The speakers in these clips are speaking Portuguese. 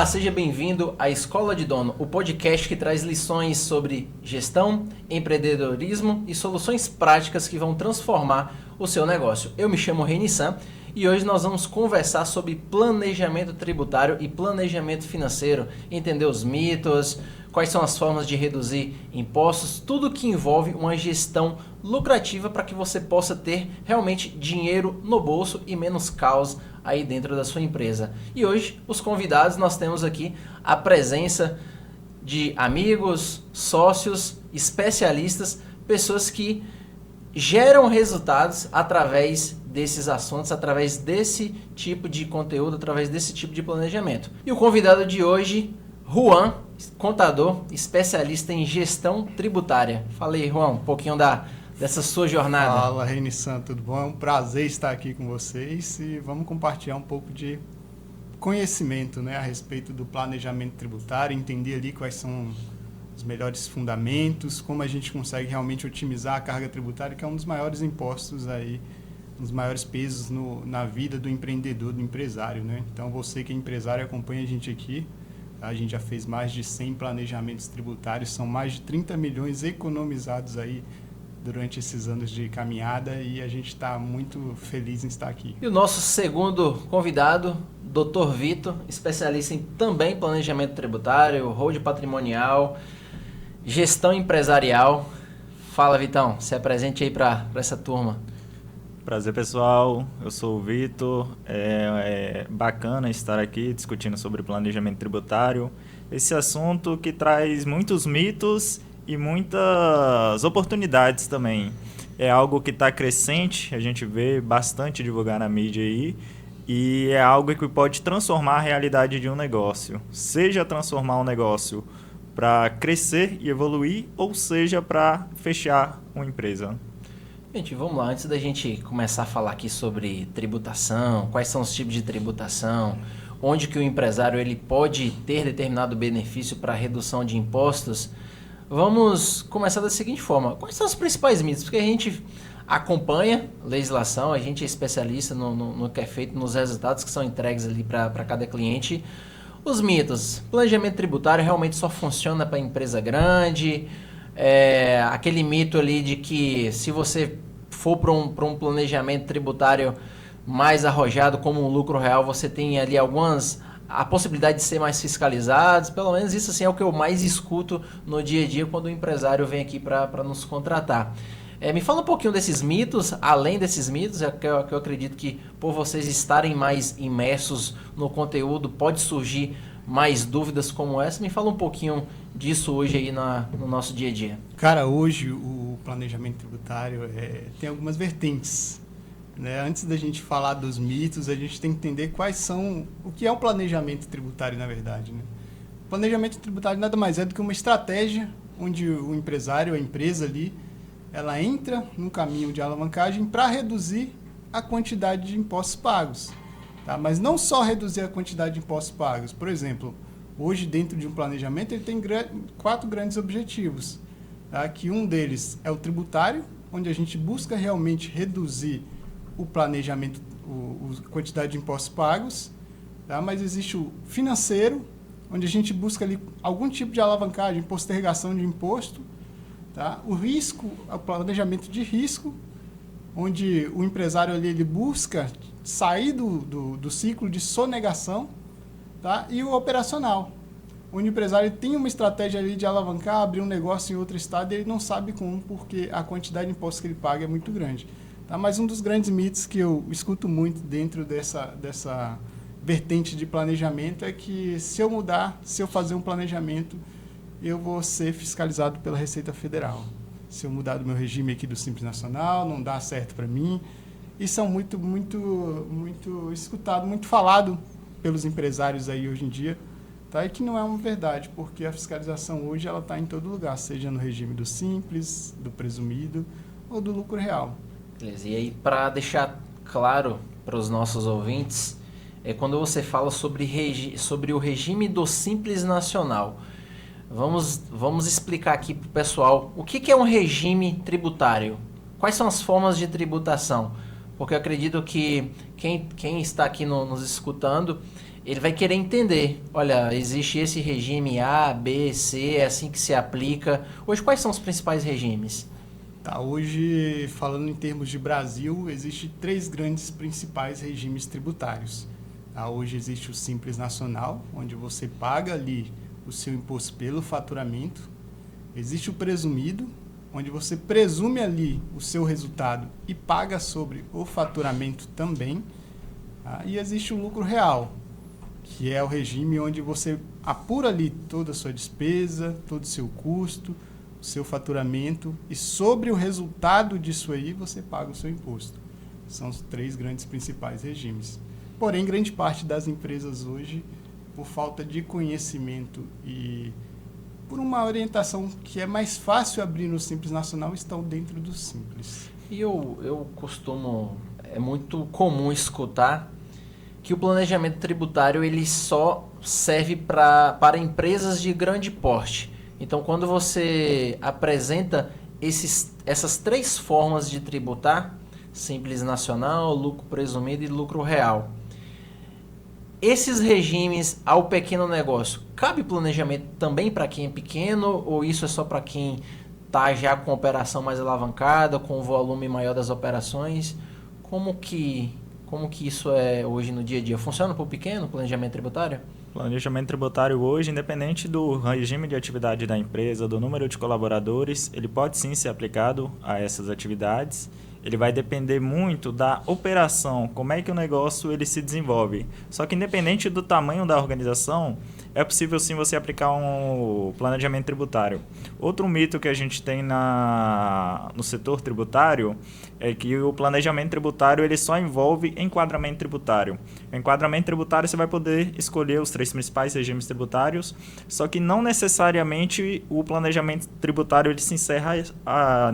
Olá, seja bem-vindo à Escola de Dono, o podcast que traz lições sobre gestão, empreendedorismo e soluções práticas que vão transformar o seu negócio. Eu me chamo Renissan e hoje nós vamos conversar sobre planejamento tributário e planejamento financeiro, entender os mitos, quais são as formas de reduzir impostos, tudo que envolve uma gestão lucrativa para que você possa ter realmente dinheiro no bolso e menos caos aí dentro da sua empresa. E hoje, os convidados, nós temos aqui a presença de amigos, sócios, especialistas, pessoas que geram resultados através desses assuntos, através desse tipo de conteúdo, através desse tipo de planejamento. E o convidado de hoje, Juan, contador, especialista em gestão tributária. Fala aí, Juan, um pouquinho dessa sua jornada. Fala, Renissan, tudo bom? É um prazer estar aqui com vocês e vamos compartilhar um pouco de conhecimento, a respeito do planejamento tributário, entender ali quais são os melhores fundamentos, como a gente consegue realmente otimizar a carga tributária, que é um dos maiores impostos aí, um dos maiores pesos na vida do empreendedor, do empresário, Então, você que é empresário, acompanha a gente aqui. A gente já fez mais de 100 planejamentos tributários, são mais de 30 milhões economizados aí durante esses anos de caminhada e a gente está muito feliz em estar aqui. E o nosso segundo convidado, Dr. Vitor, especialista em também planejamento tributário, hold patrimonial, gestão empresarial. Fala, Vitão, se apresente aí para essa turma. Prazer, pessoal. Eu sou o Vitor. É bacana estar aqui discutindo sobre planejamento tributário. Esse assunto que traz muitos mitos e muitas oportunidades também. É algo que está crescente, a gente vê bastante divulgar na mídia aí, e é algo que pode transformar a realidade de um negócio. Seja transformar um negócio para crescer e evoluir, ou seja para fechar uma empresa. Gente, vamos lá, antes da gente começar a falar aqui sobre tributação, quais são os tipos de tributação, onde que o empresário ele pode ter determinado benefício para redução de impostos, vamos começar da seguinte forma. Quais são os principais mitos? Porque a gente acompanha legislação, a gente é especialista no que é feito, nos resultados que são entregues ali para cada cliente. Os mitos, planejamento tributário realmente só funciona para empresa grande, aquele mito ali de que se você for para um planejamento tributário mais arrojado como um lucro real, você tem ali a possibilidade de ser mais fiscalizados. Pelo menos isso assim, é o que eu mais escuto no dia a dia quando o empresário vem aqui para nos contratar. Me fala um pouquinho desses mitos, além desses mitos, que eu acredito que por vocês estarem mais imersos no conteúdo, pode surgir mais dúvidas como essa. Me fala um pouquinho disso hoje aí no nosso dia a dia. Cara, hoje o planejamento tributário tem algumas vertentes. Antes da gente falar dos mitos, a gente tem que entender o que é um planejamento tributário, na verdade. O planejamento tributário nada mais é do que uma estratégia onde o empresário, a empresa ali, ela entra no caminho de alavancagem para reduzir a quantidade de impostos pagos. Tá? Mas não só reduzir a quantidade de impostos pagos. Por exemplo, hoje dentro de um planejamento ele tem 4 grandes objetivos. Tá? Que um deles é o tributário, onde a gente busca realmente reduzir o planejamento, a quantidade de impostos pagos. Tá? Mas existe o financeiro, onde a gente busca ali algum tipo de alavancagem, postergação de imposto. Tá? O risco, o planejamento de risco, onde o empresário ali, ele busca sair do ciclo de sonegação, tá? E o operacional, onde o empresário tem uma estratégia ali de alavancar, abrir um negócio em outro estado e ele não sabe como, porque a quantidade de impostos que ele paga é muito grande. Tá? Mas um dos grandes mitos que eu escuto muito dentro dessa vertente de planejamento é que se eu fazer um planejamento, eu vou ser fiscalizado pela Receita Federal. Se eu mudar do meu regime aqui do Simples Nacional, não dá certo para mim. Isso é muito escutado, muito falado pelos empresários aí hoje em dia, tá? E que não é uma verdade, porque a fiscalização hoje ela está em todo lugar, seja no regime do Simples, do presumido ou do lucro real. Beleza. E aí, para deixar claro para os nossos ouvintes, quando você fala sobre o regime do Simples Nacional, vamos explicar aqui para o pessoal o que é um regime tributário. Quais são as formas de tributação? Porque eu acredito que quem está aqui nos escutando ele vai querer entender, olha, existe esse regime A, B, C, é assim que se aplica. Hoje, quais são os principais regimes? Tá, hoje, falando em termos de Brasil, existem 3 grandes principais regimes tributários. Tá, hoje existe o Simples Nacional, onde você paga ali o seu imposto pelo faturamento. Existe o Presumido, onde você presume ali o seu resultado e paga sobre o faturamento também. Tá? E existe o Lucro Real, que é o regime onde você apura ali toda a sua despesa, todo o seu custo, o seu faturamento, e sobre o resultado disso aí você paga o seu imposto. São os 3 grandes principais regimes. Porém, grande parte das empresas hoje, por falta de conhecimento e por uma orientação que é mais fácil abrir no Simples Nacional, estão dentro do Simples. E eu costumo, é muito comum escutar que o planejamento tributário ele só serve para empresas de grande porte. Então, quando você apresenta essas 3 formas de tributar, Simples Nacional, lucro presumido e lucro real, esses regimes ao pequeno negócio, cabe planejamento também para quem é pequeno ou isso é só para quem está já com operação mais alavancada, com o volume maior das operações? Como que isso é hoje no dia a dia? Funciona para o pequeno planejamento tributário? Planejamento tributário hoje, independente do regime de atividade da empresa, do número de colaboradores, ele pode sim ser aplicado a essas atividades. Ele vai depender muito da operação, como é que o negócio ele se desenvolve. Só que independente do tamanho da organização, é possível sim você aplicar um planejamento tributário. Outro mito que a gente tem no setor tributário é que o planejamento tributário ele só envolve enquadramento tributário. O enquadramento tributário você vai poder escolher os 3 principais regimes tributários, só que não necessariamente o planejamento tributário ele se encerra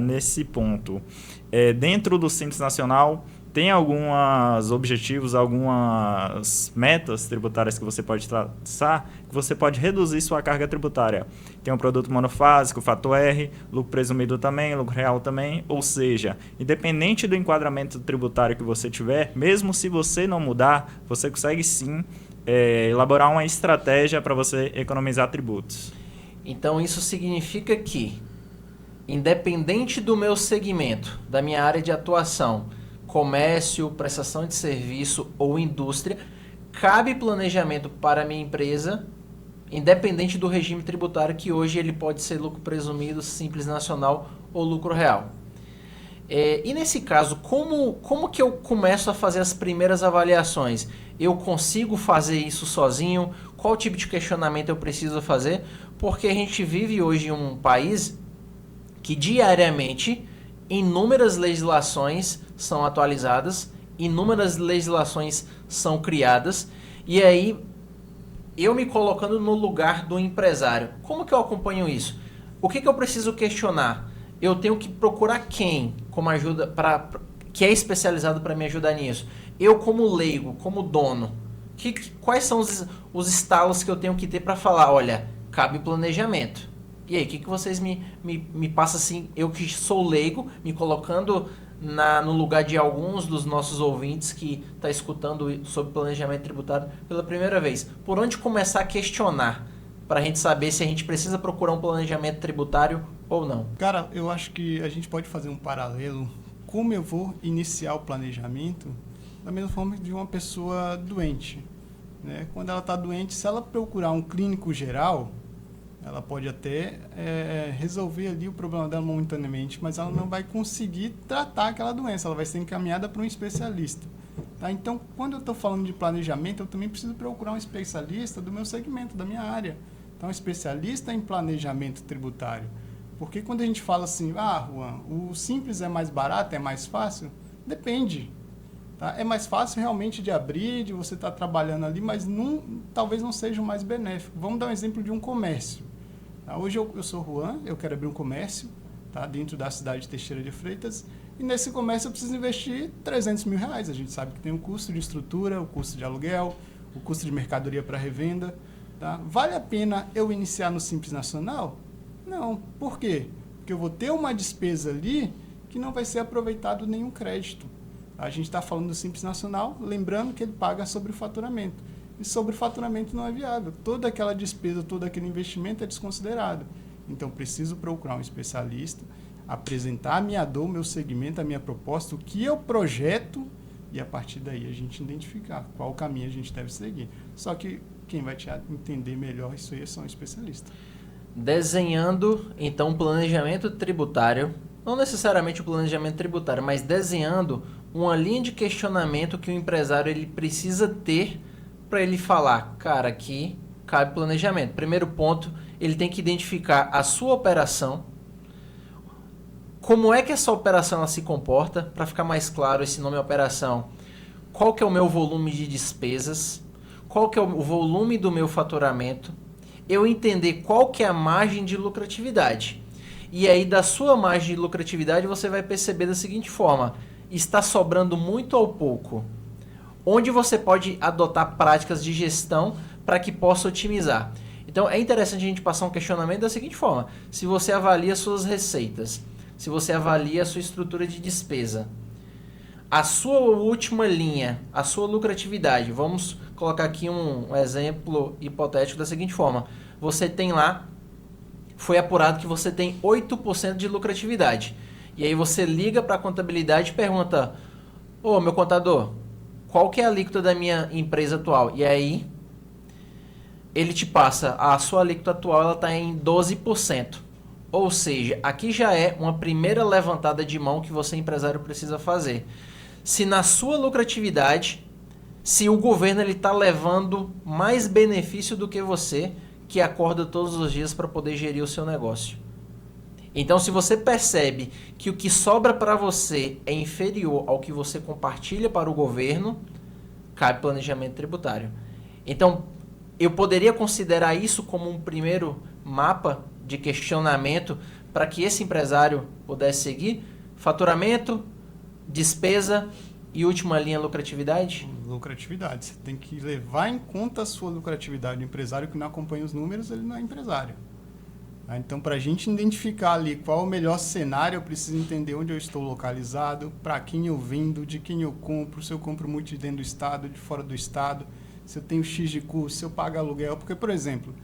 nesse ponto. Dentro do Simples Nacional, tem alguns objetivos, algumas metas tributárias que você pode traçar, que você pode reduzir sua carga tributária. Tem um produto monofásico, fator R, lucro presumido também, lucro real também. Ou seja, independente do enquadramento tributário que você tiver, mesmo se você não mudar, você consegue sim elaborar uma estratégia para você economizar tributos. Então isso significa que, independente do meu segmento, da minha área de atuação, comércio, prestação de serviço ou indústria, cabe planejamento para a minha empresa, independente do regime tributário, que hoje ele pode ser lucro presumido, Simples Nacional ou lucro real. E nesse caso, como que eu começo a fazer as primeiras avaliações? Eu consigo fazer isso sozinho? Qual tipo de questionamento eu preciso fazer? Porque a gente vive hoje em um país que diariamente inúmeras legislações são atualizadas, inúmeras legislações são criadas, e aí eu me colocando no lugar do empresário, como que eu acompanho isso? O que eu preciso questionar? Eu tenho que procurar quem como ajuda que é especializado para me ajudar nisso? Eu como leigo, como dono, quais são os estalos que eu tenho que ter para falar, olha, cabe planejamento? E aí, o que vocês me passam assim, eu que sou leigo, me colocando no lugar de alguns dos nossos ouvintes que está escutando sobre planejamento tributário pela primeira vez. Por onde começar a questionar para a gente saber se a gente precisa procurar um planejamento tributário ou não? Cara, eu acho que a gente pode fazer um paralelo. Como eu vou iniciar o planejamento da mesma forma de uma pessoa doente, né? Quando ela está doente, se ela procurar um clínico geral, ela pode até resolver ali o problema dela momentaneamente, mas ela não vai conseguir tratar aquela doença, ela vai ser encaminhada para um especialista. Tá? Então, quando eu estou falando de planejamento, eu também preciso procurar um especialista do meu segmento, da minha área. Então, um especialista em planejamento tributário. Porque quando a gente fala assim, Juan, o simples é mais barato, é mais fácil? Depende. Tá? É mais fácil realmente de abrir, de você estar trabalhando ali, mas talvez não seja o mais benéfico. Vamos dar um exemplo de um comércio. Tá? Hoje eu sou Juan, eu quero abrir um comércio, tá? Dentro da cidade de Teixeira de Freitas, e nesse comércio eu preciso investir R$300 mil. A gente sabe que tem o custo de estrutura, o custo de aluguel, o custo de mercadoria para revenda. Tá? Vale a pena eu iniciar no Simples Nacional? Não. Por quê? Porque eu vou ter uma despesa ali que não vai ser aproveitado nenhum crédito. A gente está falando do Simples Nacional, lembrando que ele paga sobre o faturamento. E sobrefaturamento não é viável. Toda aquela despesa, todo aquele investimento é desconsiderado. Então, preciso procurar um especialista, apresentar a minha dor, o meu segmento, a minha proposta, o que eu projeto, e a partir daí a gente identificar qual caminho a gente deve seguir. Só que quem vai te entender melhor isso aí é só um especialista. Desenhando, então, um planejamento tributário, não necessariamente o planejamento tributário, mas desenhando uma linha de questionamento que o empresário ele precisa ter para ele falar, cara, aqui cabe planejamento. Primeiro ponto, ele tem que identificar a sua operação, como é que essa operação ela se comporta, para ficar mais claro esse nome operação, qual que é o meu volume de despesas, qual que é o volume do meu faturamento, eu entender qual que é a margem de lucratividade. E aí da sua margem de lucratividade você vai perceber da seguinte forma, está sobrando muito ou pouco? Onde você pode adotar práticas de gestão para que possa otimizar. Então é interessante a gente passar um questionamento da seguinte forma, se você avalia suas receitas, se você avalia a sua estrutura de despesa, a sua última linha, a sua lucratividade, vamos colocar aqui um exemplo hipotético da seguinte forma, você tem lá, foi apurado que você tem 8% de lucratividade, e aí você liga para a contabilidade e pergunta, ô meu contador, qual que é a alíquota da minha empresa atual? E aí ele te passa, a sua alíquota atual ela está em 12%. Ou seja, aqui já é uma primeira levantada de mão que você, empresário, precisa fazer. Se na sua lucratividade, se o governo está levando mais benefício do que você, que acorda todos os dias para poder gerir o seu negócio. Então, se você percebe que o que sobra para você é inferior ao que você compartilha para o governo, cabe planejamento tributário. Então, eu poderia considerar isso como um primeiro mapa de questionamento para que esse empresário pudesse seguir? Faturamento, despesa e última linha, lucratividade? Lucratividade. Você tem que levar em conta a sua lucratividade. O empresário que não acompanha os números, ele não é empresário. Então, para a gente identificar ali qual é o melhor cenário, eu preciso entender onde eu estou localizado, para quem eu vendo, de quem eu compro, se eu compro muito de dentro do estado, de fora do estado, se eu tenho X de custo, se eu pago aluguel. Porque, por exemplo,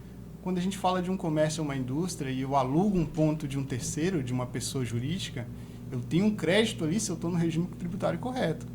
quando a gente fala de um comércio ou uma indústria e eu alugo um ponto de um terceiro, de uma pessoa jurídica, eu tenho um crédito ali se eu estou no regime tributário correto.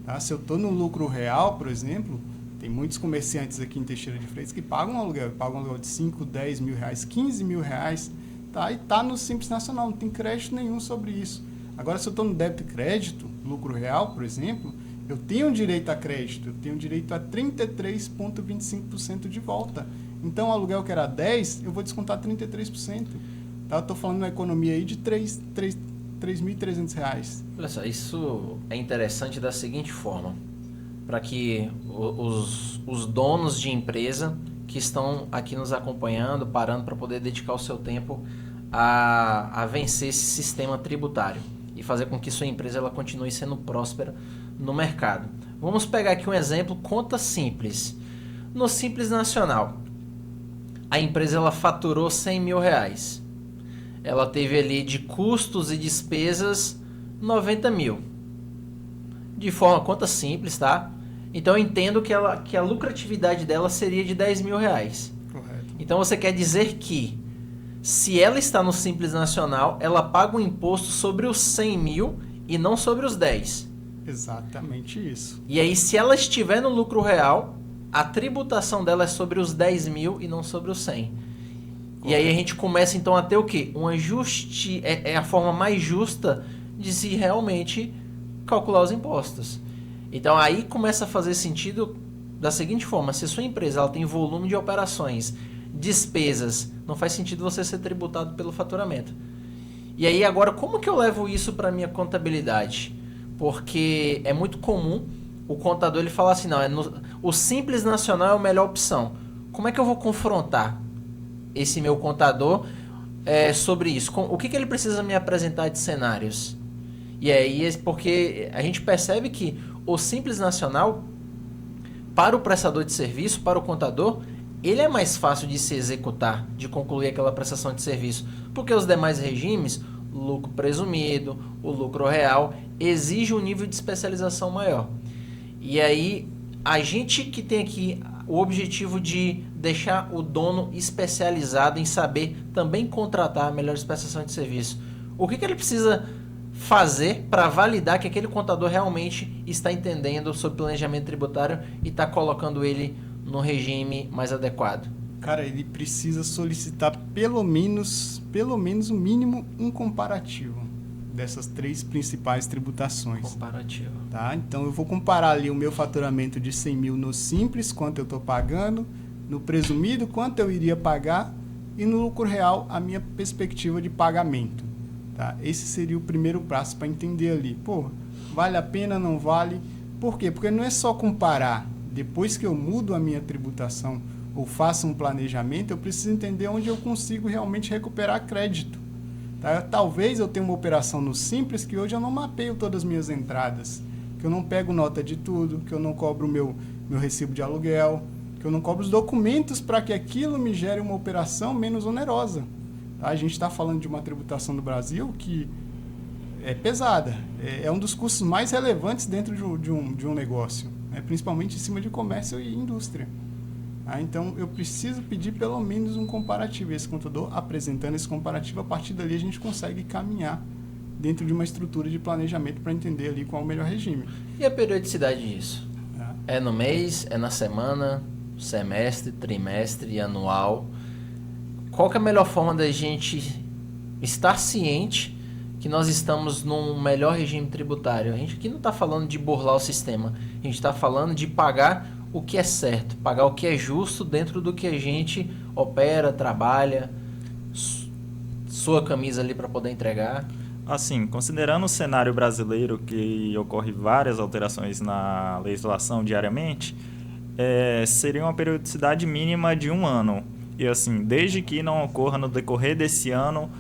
Tá? Se eu estou no lucro real, por exemplo, tem muitos comerciantes aqui em Teixeira de Freitas que pagam um aluguel de 5, 10 mil reais, 15 mil reais, tá? E está no Simples Nacional, não tem crédito nenhum sobre isso. Agora, se eu estou no débito e crédito, lucro real, por exemplo, eu tenho direito a crédito, eu tenho direito a 33,25% de volta. Então, o aluguel que era 10, eu vou descontar 33%. Tá? Eu estou falando de uma economia aí de R$ 3.300. Olha só, isso é interessante da seguinte forma, para que os donos de empresa que estão aqui nos acompanhando, parando para poder dedicar o seu tempo a vencer esse sistema tributário e fazer com que sua empresa ela continue sendo próspera no mercado. Vamos pegar aqui um exemplo, conta simples. No Simples Nacional, a empresa ela faturou 100 mil reais. Ela teve ali de custos e despesas 90 mil. De forma conta simples, tá? Então eu entendo que a lucratividade dela seria de 10 mil reais. Correto. Então você quer dizer que se ela está no Simples Nacional, ela paga um imposto sobre os 100 mil e não sobre os 10. Exatamente isso. E aí se ela estiver no lucro real, a tributação dela é sobre os 10 mil e não sobre os 100. Correto. E aí a gente começa então a ter o quê? É a forma mais justa de se realmente calcular os impostos. Então aí começa a fazer sentido da seguinte forma, se a sua empresa ela tem volume de operações, despesas, não faz sentido você ser tributado pelo faturamento. E aí agora como que eu levo isso para a minha contabilidade? Porque é muito comum o contador ele falar assim, não, o Simples Nacional é a melhor opção. Como é que eu vou confrontar esse meu contador sobre isso? O que ele precisa me apresentar de cenários? E aí, porque a gente percebe que o Simples Nacional, para o prestador de serviço, para o contador, ele é mais fácil de se executar, de concluir aquela prestação de serviço. Porque os demais regimes, o lucro presumido, o lucro real, exige um nível de especialização maior. E aí, a gente que tem aqui o objetivo de deixar o dono especializado em saber também contratar a melhor prestação de serviço. O que ele precisa fazer para validar que aquele contador realmente está entendendo sobre planejamento tributário e está colocando ele no regime mais adequado? Cara, ele precisa solicitar pelo menos o mínimo um comparativo dessas 3 principais tributações. Comparativo. Tá? Então eu vou comparar ali o meu faturamento de 100 mil no simples, quanto eu estou pagando, no presumido, quanto eu iria pagar, e no lucro real, a minha perspectiva de pagamento. Tá? Esse seria o primeiro passo para entender ali. Pô, vale a pena, não vale? Por quê? Porque não é só comparar. Depois que eu mudo a minha tributação ou faço um planejamento, eu preciso entender onde eu consigo realmente recuperar crédito. Tá? Talvez eu tenha uma operação no Simples que hoje eu não mapeio todas as minhas entradas, que eu não pego nota de tudo, que eu não cobro o meu recibo de aluguel, que eu não cobro os documentos para que aquilo me gere uma operação menos onerosa. Tá? A gente está falando de uma tributação do Brasil que é pesada, é um dos custos mais relevantes dentro de um negócio, né? Principalmente em cima de comércio e indústria. Então, eu preciso pedir pelo menos um comparativo. Esse contador, apresentando esse comparativo, a partir dali a gente consegue caminhar dentro de uma estrutura de planejamento para entender ali qual é o melhor regime. E a periodicidade disso? É no mês, é na semana, semestre, trimestre, anual? Qual que é a melhor forma da gente estar ciente que nós estamos num melhor regime tributário? A gente aqui não está falando de burlar o sistema, a gente está falando de pagar o que é certo, pagar o que é justo dentro do que a gente opera, trabalha, sua camisa ali para poder entregar. Assim, considerando o cenário brasileiro, que ocorre várias alterações na legislação diariamente, seria uma periodicidade mínima de 1 ano. E assim, desde que não ocorra no decorrer desse ano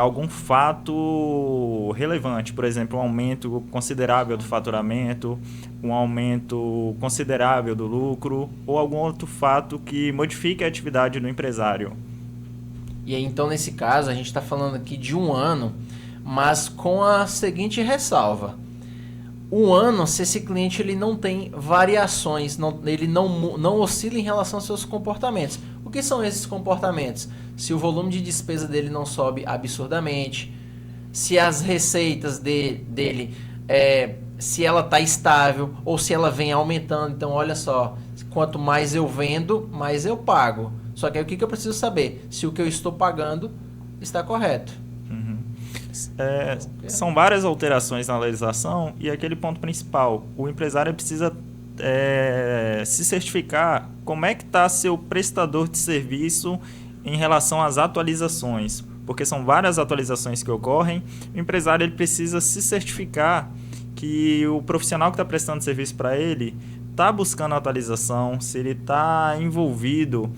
algum fato relevante, por exemplo, um aumento considerável do faturamento, um aumento considerável do lucro ou algum outro fato que modifique a atividade do empresário. E aí, então, nesse caso, a gente está falando aqui de 1 ano, mas com a seguinte ressalva. 1 ano, se esse cliente ele não tem variações, ele não oscila em relação aos seus comportamentos. O que são esses comportamentos? Se o volume de despesa dele não sobe absurdamente, se as receitas dele, se ela está estável ou se ela vem aumentando. Então, olha só, quanto mais eu vendo, mais eu pago. Só que aí o que eu preciso saber? Se o que eu estou pagando está correto. São várias alterações na legislação e aquele ponto principal, o empresário precisa se certificar como é que está seu prestador de serviço em relação às atualizações, porque são várias atualizações que ocorrem. O empresário ele precisa se certificar que o profissional que está prestando serviço para ele está buscando atualização, se ele está envolvido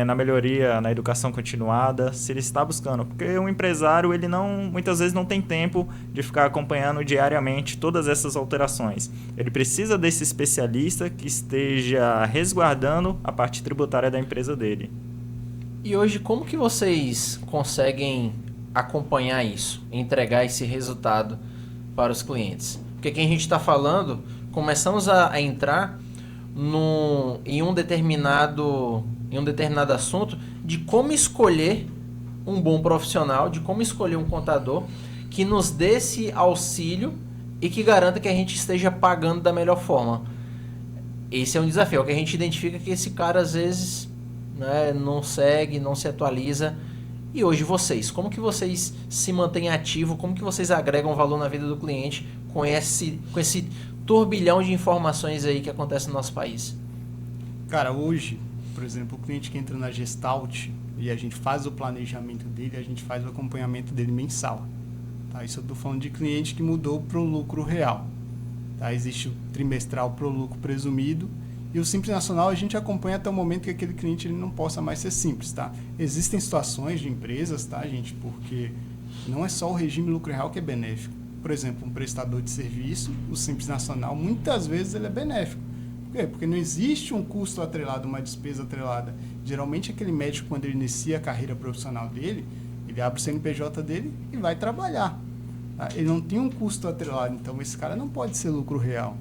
na melhoria, na educação continuada, se ele está buscando. Porque o empresário, ele muitas vezes não tem tempo de ficar acompanhando diariamente todas essas alterações. Ele precisa desse especialista que esteja resguardando a parte tributária da empresa dele. E hoje, como que vocês conseguem acompanhar isso, entregar esse resultado para os clientes? Porque aqui a gente está falando, começamos a entrar em um determinado assunto de como escolher um bom profissional, de como escolher um contador que nos dê esse auxílio e que garanta que a gente esteja pagando da melhor forma. Esse é um desafio, é o que a gente identifica que esse cara às vezes, né, não segue, não se atualiza. E hoje vocês, como que vocês se mantêm ativos, como que vocês agregam valor na vida do cliente com esse turbilhão de informações aí que acontece no nosso país? Cara, hoje, por exemplo, o cliente que entra na Gestalt e a gente faz o planejamento dele, a gente faz o acompanhamento dele mensal. Tá? Isso eu estou falando de cliente que mudou para o lucro real. Tá? Existe o trimestral para o lucro presumido e o Simples Nacional a gente acompanha até o momento que aquele cliente ele não possa mais ser simples. Tá? Existem situações de empresas, tá, gente? Porque não é só o regime lucro real que é benéfico. Por exemplo, um prestador de serviço, o Simples Nacional, muitas vezes ele é benéfico. Por quê? Porque não existe um custo atrelado, uma despesa atrelada. Geralmente, aquele médico, quando ele inicia a carreira profissional dele, ele abre o CNPJ dele e vai trabalhar. Tá? Ele não tem um custo atrelado, então esse cara não pode ser lucro real.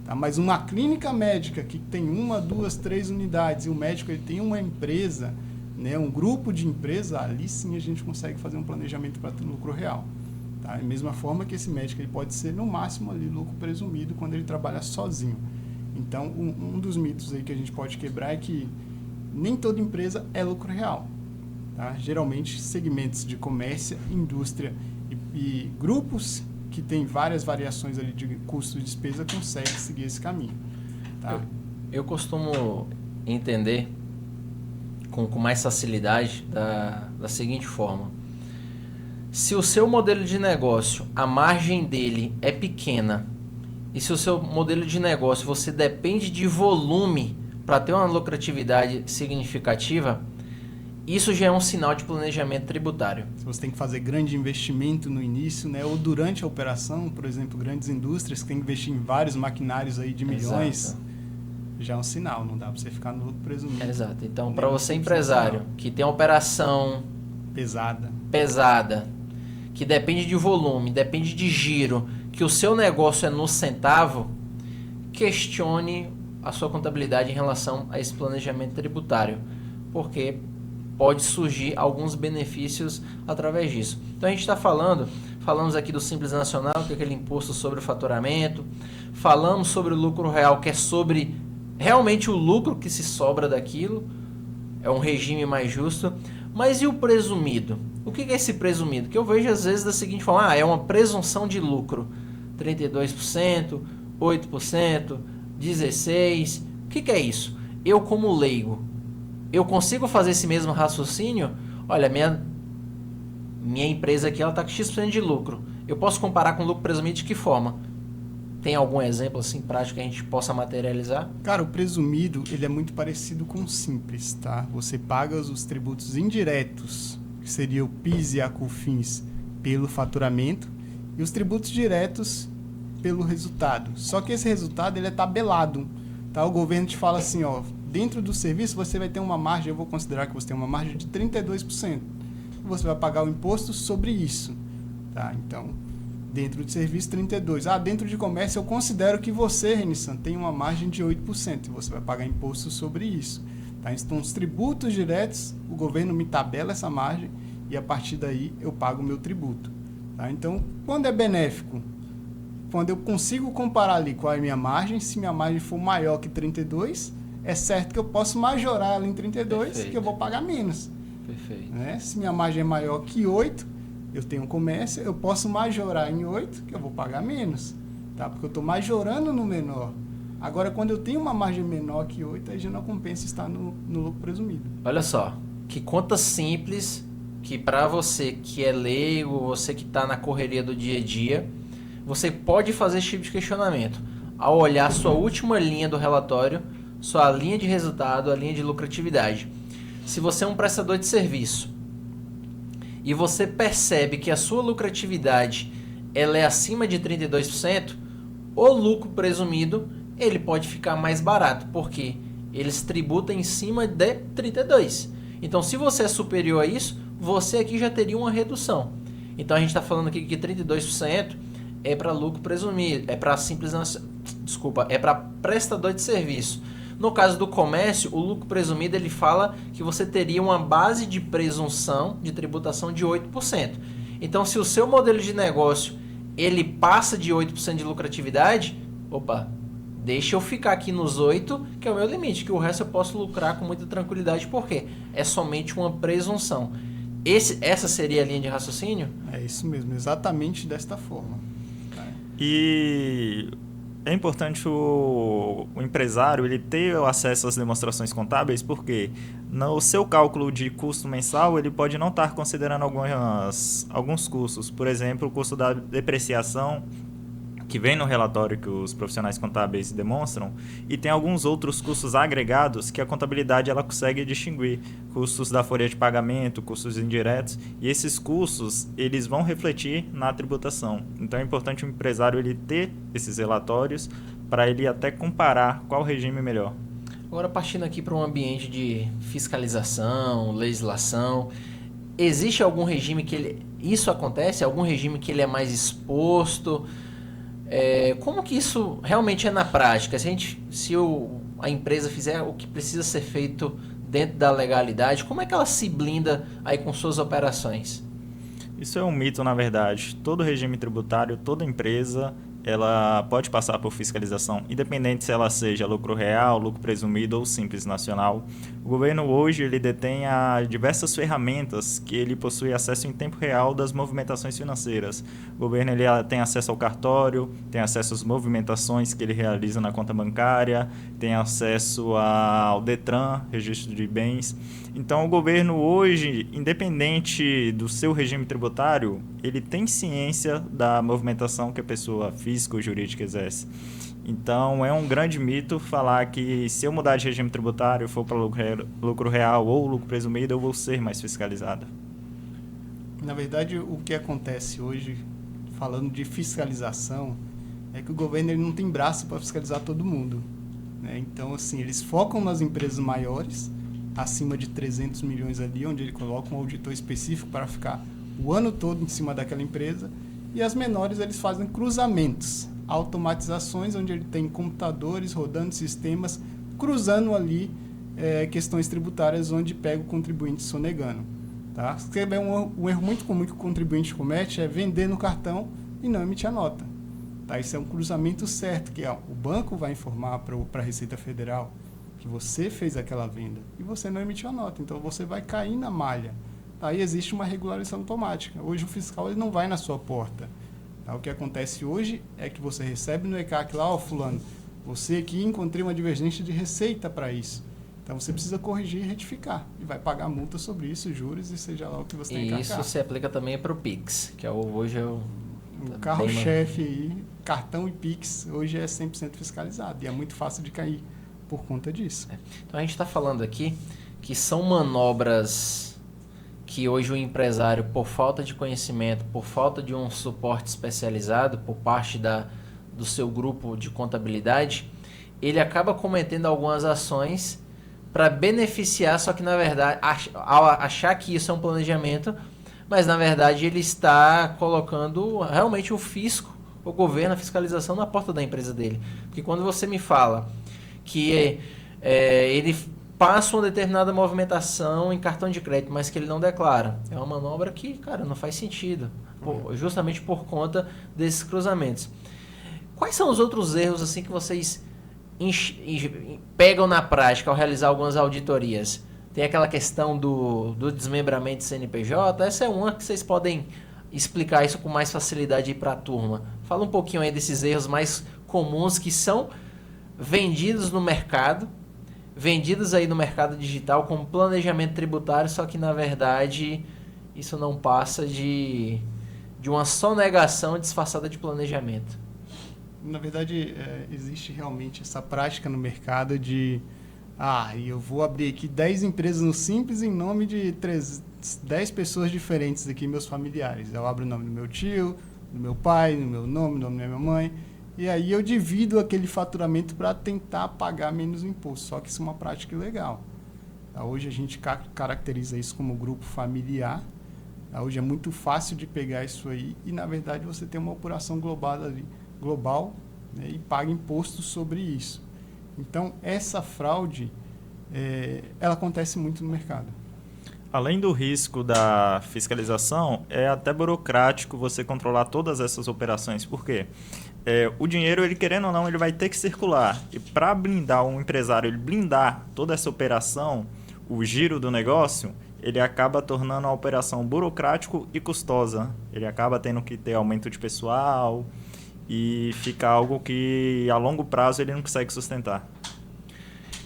Tá? Mas uma clínica médica que tem 1, 2, 3 unidades e o médico ele tem uma empresa, né, um grupo de empresa, ali sim a gente consegue fazer um planejamento para ter lucro real. Tá? Da mesma forma que esse médico ele pode ser no máximo ali lucro presumido quando ele trabalha sozinho. Então, um dos mitos aí que a gente pode quebrar é que nem toda empresa é lucro real. Tá? Geralmente, segmentos de comércio, indústria e grupos que têm várias variações ali de custo e despesa conseguem seguir esse caminho. Tá? Eu costumo entender com mais facilidade da seguinte forma. Se o seu modelo de negócio, a margem dele é pequena, e se o seu modelo de negócio você depende de volume para ter uma lucratividade significativa, isso já é um sinal de planejamento tributário. Se você tem que fazer grande investimento no início, né, ou durante a operação, por exemplo, grandes indústrias que tem que investir em vários maquinários aí de milhões, Exato. já é um sinal, não dá para você ficar no lucro presumido. Exato. Então, para você empresário que tem uma operação pesada, que depende de volume, depende de giro, que o seu negócio é no centavo, questione a sua contabilidade em relação a esse planejamento tributário, porque pode surgir alguns benefícios através disso. Então a gente está falamos aqui do Simples Nacional, que é aquele imposto sobre o faturamento, falamos sobre o lucro real, que é sobre realmente o lucro que se sobra daquilo, é um regime mais justo. Mas e o presumido? O que é esse presumido? Que eu vejo às vezes da seguinte forma, é uma presunção de lucro, 32%, 8%, 16%, o que é isso? Eu como leigo, eu consigo fazer esse mesmo raciocínio? Olha, minha empresa aqui está com X% de lucro. Eu posso comparar com o lucro presumido de que forma? Tem algum exemplo assim prático que a gente possa materializar? Cara, o presumido ele é muito parecido com o simples, tá? Você paga os tributos indiretos, que seria o PIS e a COFINS, pelo faturamento, e os tributos diretos pelo resultado. Só que esse resultado ele é tabelado, tá? O governo te fala assim, ó, dentro do serviço você vai ter uma margem, eu vou considerar que você tem uma margem de 32%. Você vai pagar o imposto sobre isso, tá? Então, dentro de serviço, 32%. Dentro de comércio, eu considero que você, Renissan, tem uma margem de 8%. E você vai pagar imposto sobre isso. Tá? Então, os tributos diretos, o governo me tabela essa margem e, a partir daí, eu pago o meu tributo. Tá? Então, quando é benéfico? Quando eu consigo comparar ali qual é a minha margem, se minha margem for maior que 32%, é certo que eu posso majorar ela em 32%, Perfeito. que eu vou pagar menos. Perfeito. Né? Se minha margem é maior que 8%, eu tenho um comércio, eu posso majorar em 8, que eu vou pagar menos, tá? Porque eu estou majorando no menor. Agora, quando eu tenho uma margem menor que 8, aí já não compensa estar no lucro presumido. Olha só, que conta simples, que para você que é leigo, você que está na correria do dia a dia, você pode fazer esse tipo de questionamento. Ao olhar sua última linha do relatório, sua linha de resultado, a linha de lucratividade. Se você é um prestador de serviço, e você percebe que a sua lucratividade ela é acima de 32%, o lucro presumido ele pode ficar mais barato, porque eles tributam em cima de 32%. Então, se você é superior a isso, você aqui já teria uma redução. Então, a gente está falando aqui que 32% é para lucro presumido, é para é para prestador de serviço. No caso do comércio, o lucro presumido ele fala que você teria uma base de presunção de tributação de 8%. Então, se o seu modelo de negócio ele passa de 8% de lucratividade, deixa eu ficar aqui nos 8%, que é o meu limite, que o resto eu posso lucrar com muita tranquilidade, porque é somente uma presunção. Essa seria a linha de raciocínio? É isso mesmo, exatamente desta forma. E é importante o empresário ele ter acesso às demonstrações contábeis, porque no seu cálculo de custo mensal ele pode não estar considerando alguns custos. Por exemplo, o custo da depreciação, que vem no relatório que os profissionais contábeis demonstram, e tem alguns outros custos agregados que a contabilidade ela consegue distinguir, custos da folha de pagamento, custos indiretos, e esses custos eles vão refletir na tributação. Então é importante o empresário ele ter esses relatórios para ele até comparar qual regime é melhor. Agora, partindo aqui para um ambiente de fiscalização, legislação, existe algum regime que isso acontece? Algum regime que ele é mais exposto? Como que isso realmente é na prática? A empresa fizer o que precisa ser feito dentro da legalidade, como é que ela se blinda aí com suas operações? Isso é um mito, na verdade. Todo regime tributário, toda empresa, ela pode passar por fiscalização, independente se ela seja lucro real, lucro presumido ou simples nacional. O governo hoje ele detém diversas ferramentas que ele possui acesso em tempo real das movimentações financeiras. O governo ele tem acesso ao cartório, tem acesso às movimentações que ele realiza na conta bancária, tem acesso ao Detran, registro de bens. Então, o governo hoje, independente do seu regime tributário, ele tem ciência da movimentação que a pessoa física ou jurídica exerce. Então, é um grande mito falar que se eu mudar de regime tributário, for para lucro real ou lucro presumido, eu vou ser mais fiscalizado. Na verdade, o que acontece hoje, falando de fiscalização, é que o governo ele não tem braço para fiscalizar todo mundo, né? Então, assim, eles focam nas empresas maiores, acima de 300 milhões ali, onde ele coloca um auditor específico para ficar o ano todo em cima daquela empresa, e as menores eles fazem cruzamentos, automatizações, onde ele tem computadores rodando sistemas, cruzando ali questões tributárias, onde pega o contribuinte sonegando. Tá? Um erro muito comum que o contribuinte comete é vender no cartão e não emitir a nota. Tá? Isso é um cruzamento certo, que o banco vai informar para a Receita Federal que você fez aquela venda e você não emitiu a nota, então você vai cair na malha. Aí existe uma regularização automática. Hoje o fiscal ele não vai na sua porta. Tá? O que acontece hoje é que você recebe no ECAC lá, fulano, você aqui encontrei uma divergência de receita para isso. Então você precisa corrigir e retificar. E vai pagar multa sobre isso, juros e seja lá o que você tem que arcar. E isso se aplica também para o Pix, que hoje é o carro-chefe aí, cartão e Pix, hoje é 100% fiscalizado. E é muito fácil de cair por conta disso. Então a gente está falando aqui que são manobras que hoje o empresário, por falta de conhecimento, por falta de um suporte especializado por parte do seu grupo de contabilidade, ele acaba cometendo algumas ações para beneficiar, só que na verdade, ao achar que isso é um planejamento, mas na verdade ele está colocando realmente o fisco, o governo, a fiscalização na porta da empresa dele. Porque quando você me fala que ele passa uma determinada movimentação em cartão de crédito, mas que ele não declara, é uma manobra que, cara, não faz sentido, justamente por conta desses cruzamentos. Quais são os outros erros assim que vocês pegam na prática ao realizar algumas auditorias? Tem aquela questão do desmembramento de CNPJ, essa é uma que vocês podem explicar isso com mais facilidade para a turma. Fala um pouquinho aí desses erros mais comuns que são vendidos no mercado, vendidos aí no mercado digital como planejamento tributário, só que na verdade isso não passa de uma sonegação disfarçada de planejamento. Na verdade, existe realmente essa prática no mercado de eu vou abrir aqui 10 empresas no Simples em nome de 10 pessoas diferentes aqui, meus familiares. Eu abro o nome do meu tio, do meu pai, no meu nome, no nome da minha mãe. E aí eu divido aquele faturamento para tentar pagar menos imposto. Só que isso é uma prática ilegal. Hoje a gente caracteriza isso como grupo familiar. Hoje é muito fácil de pegar isso aí e, na verdade, você tem uma apuração global, né, e paga imposto sobre isso. Então, essa fraude, ela acontece muito no mercado. Além do risco da fiscalização, é até burocrático você controlar todas essas operações. Por quê? O dinheiro, ele querendo ou não, ele vai ter que circular. E para blindar um empresário, ele blindar toda essa operação, o giro do negócio, ele acaba tornando a operação burocrático e custosa. Ele acaba tendo que ter aumento de pessoal e fica algo que a longo prazo ele não consegue sustentar.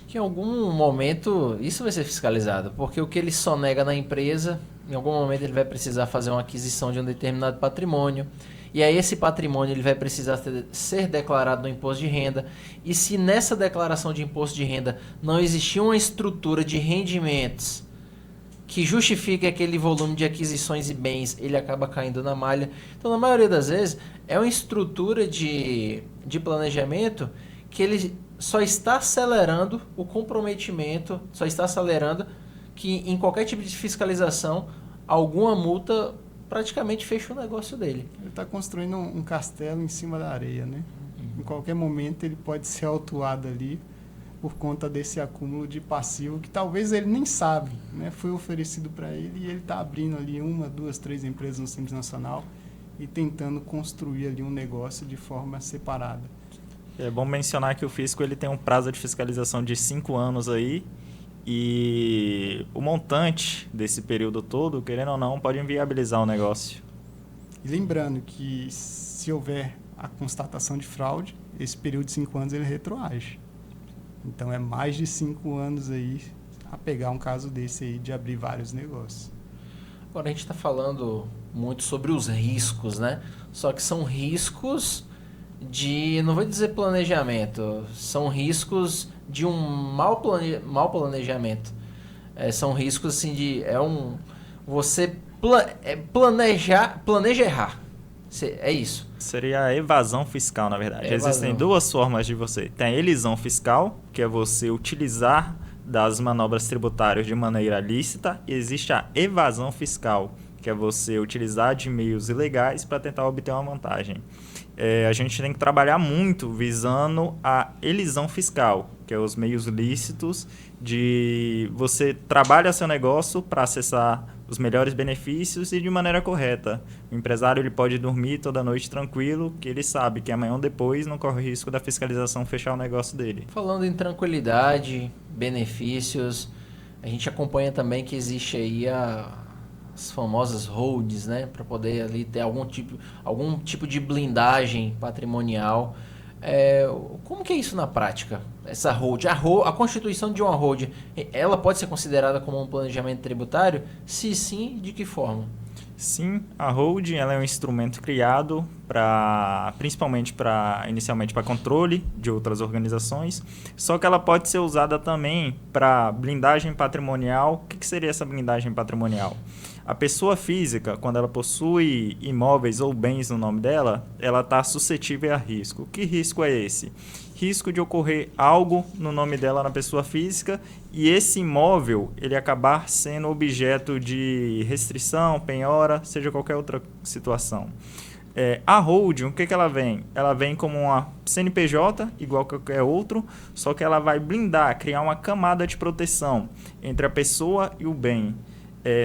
Que em algum momento isso vai ser fiscalizado, porque o que ele sonega na empresa, em algum momento ele vai precisar fazer uma aquisição de um determinado patrimônio, e aí esse patrimônio ele vai precisar ser declarado no imposto de renda, e se nessa declaração de imposto de renda não existir uma estrutura de rendimentos que justifique aquele volume de aquisições e bens, ele acaba caindo na malha. Então, na maioria das vezes, é uma estrutura de planejamento que ele só está acelerando o comprometimento, só está acelerando que em qualquer tipo de fiscalização, alguma multa praticamente fecha o negócio dele. Ele está construindo um castelo em cima da areia, né? Em qualquer momento ele pode ser autuado ali por conta desse acúmulo de passivo que talvez ele nem sabe, né? Foi oferecido para ele e ele está abrindo ali 1, 2, 3 empresas no Simples Nacional e tentando construir ali um negócio de forma separada. É bom mencionar que o fisco ele tem um prazo de fiscalização de 5 anos aí, e o montante desse período todo, querendo ou não, pode inviabilizar o negócio. E lembrando que se houver a constatação de fraude, esse período de 5 anos ele retroage. Então é mais de 5 anos aí a pegar um caso desse aí de abrir vários negócios. Agora a gente está falando muito sobre os riscos, né? Só que são riscos de, não vou dizer planejamento, são riscos de um mau planejamento. São riscos assim de, você planeja errar. É isso. Seria a evasão fiscal, na verdade. Existem 2 formas de você. Tem a elisão fiscal, que é você utilizar das manobras tributárias de maneira lícita, e existe a evasão fiscal, que é você utilizar de meios ilegais para tentar obter uma vantagem. A gente tem que trabalhar muito visando a elisão fiscal, que é os meios lícitos de você trabalha seu negócio para acessar os melhores benefícios e de maneira correta. O empresário ele pode dormir toda noite tranquilo, que ele sabe que amanhã ou depois não corre o risco da fiscalização fechar o negócio dele. Falando em tranquilidade, benefícios, a gente acompanha também que existe aí as famosas holds, né, para poder ali ter algum tipo de blindagem patrimonial. Como que é isso na prática? Essa hold, a constituição de uma hold, ela pode ser considerada como um planejamento tributário? Se sim, de que forma? Sim, a holding ela é um instrumento criado principalmente inicialmente para controle de outras organizações, só que ela pode ser usada também para blindagem patrimonial. O que seria essa blindagem patrimonial? A pessoa física, quando ela possui imóveis ou bens no nome dela, ela está suscetível a risco. Que risco é esse? Risco de ocorrer algo no nome dela na pessoa física e esse imóvel ele acabar sendo objeto de restrição, penhora, seja qualquer outra situação. A holding, o que ela vem? Ela vem como uma CNPJ, igual qualquer outro, só que ela vai blindar, criar uma camada de proteção entre a pessoa e o bem.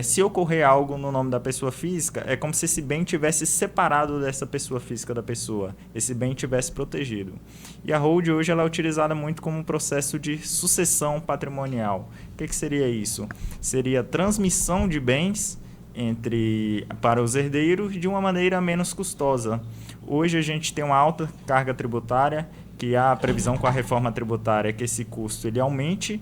Se ocorrer algo no nome da pessoa física, é como se esse bem tivesse separado dessa pessoa física da pessoa, esse bem tivesse protegido. E a hold hoje ela é utilizada muito como um processo de sucessão patrimonial. O que seria isso? Seria transmissão de bens para os herdeiros de uma maneira menos custosa. Hoje a gente tem uma alta carga tributária, que há a previsão com a reforma tributária que esse custo ele aumente.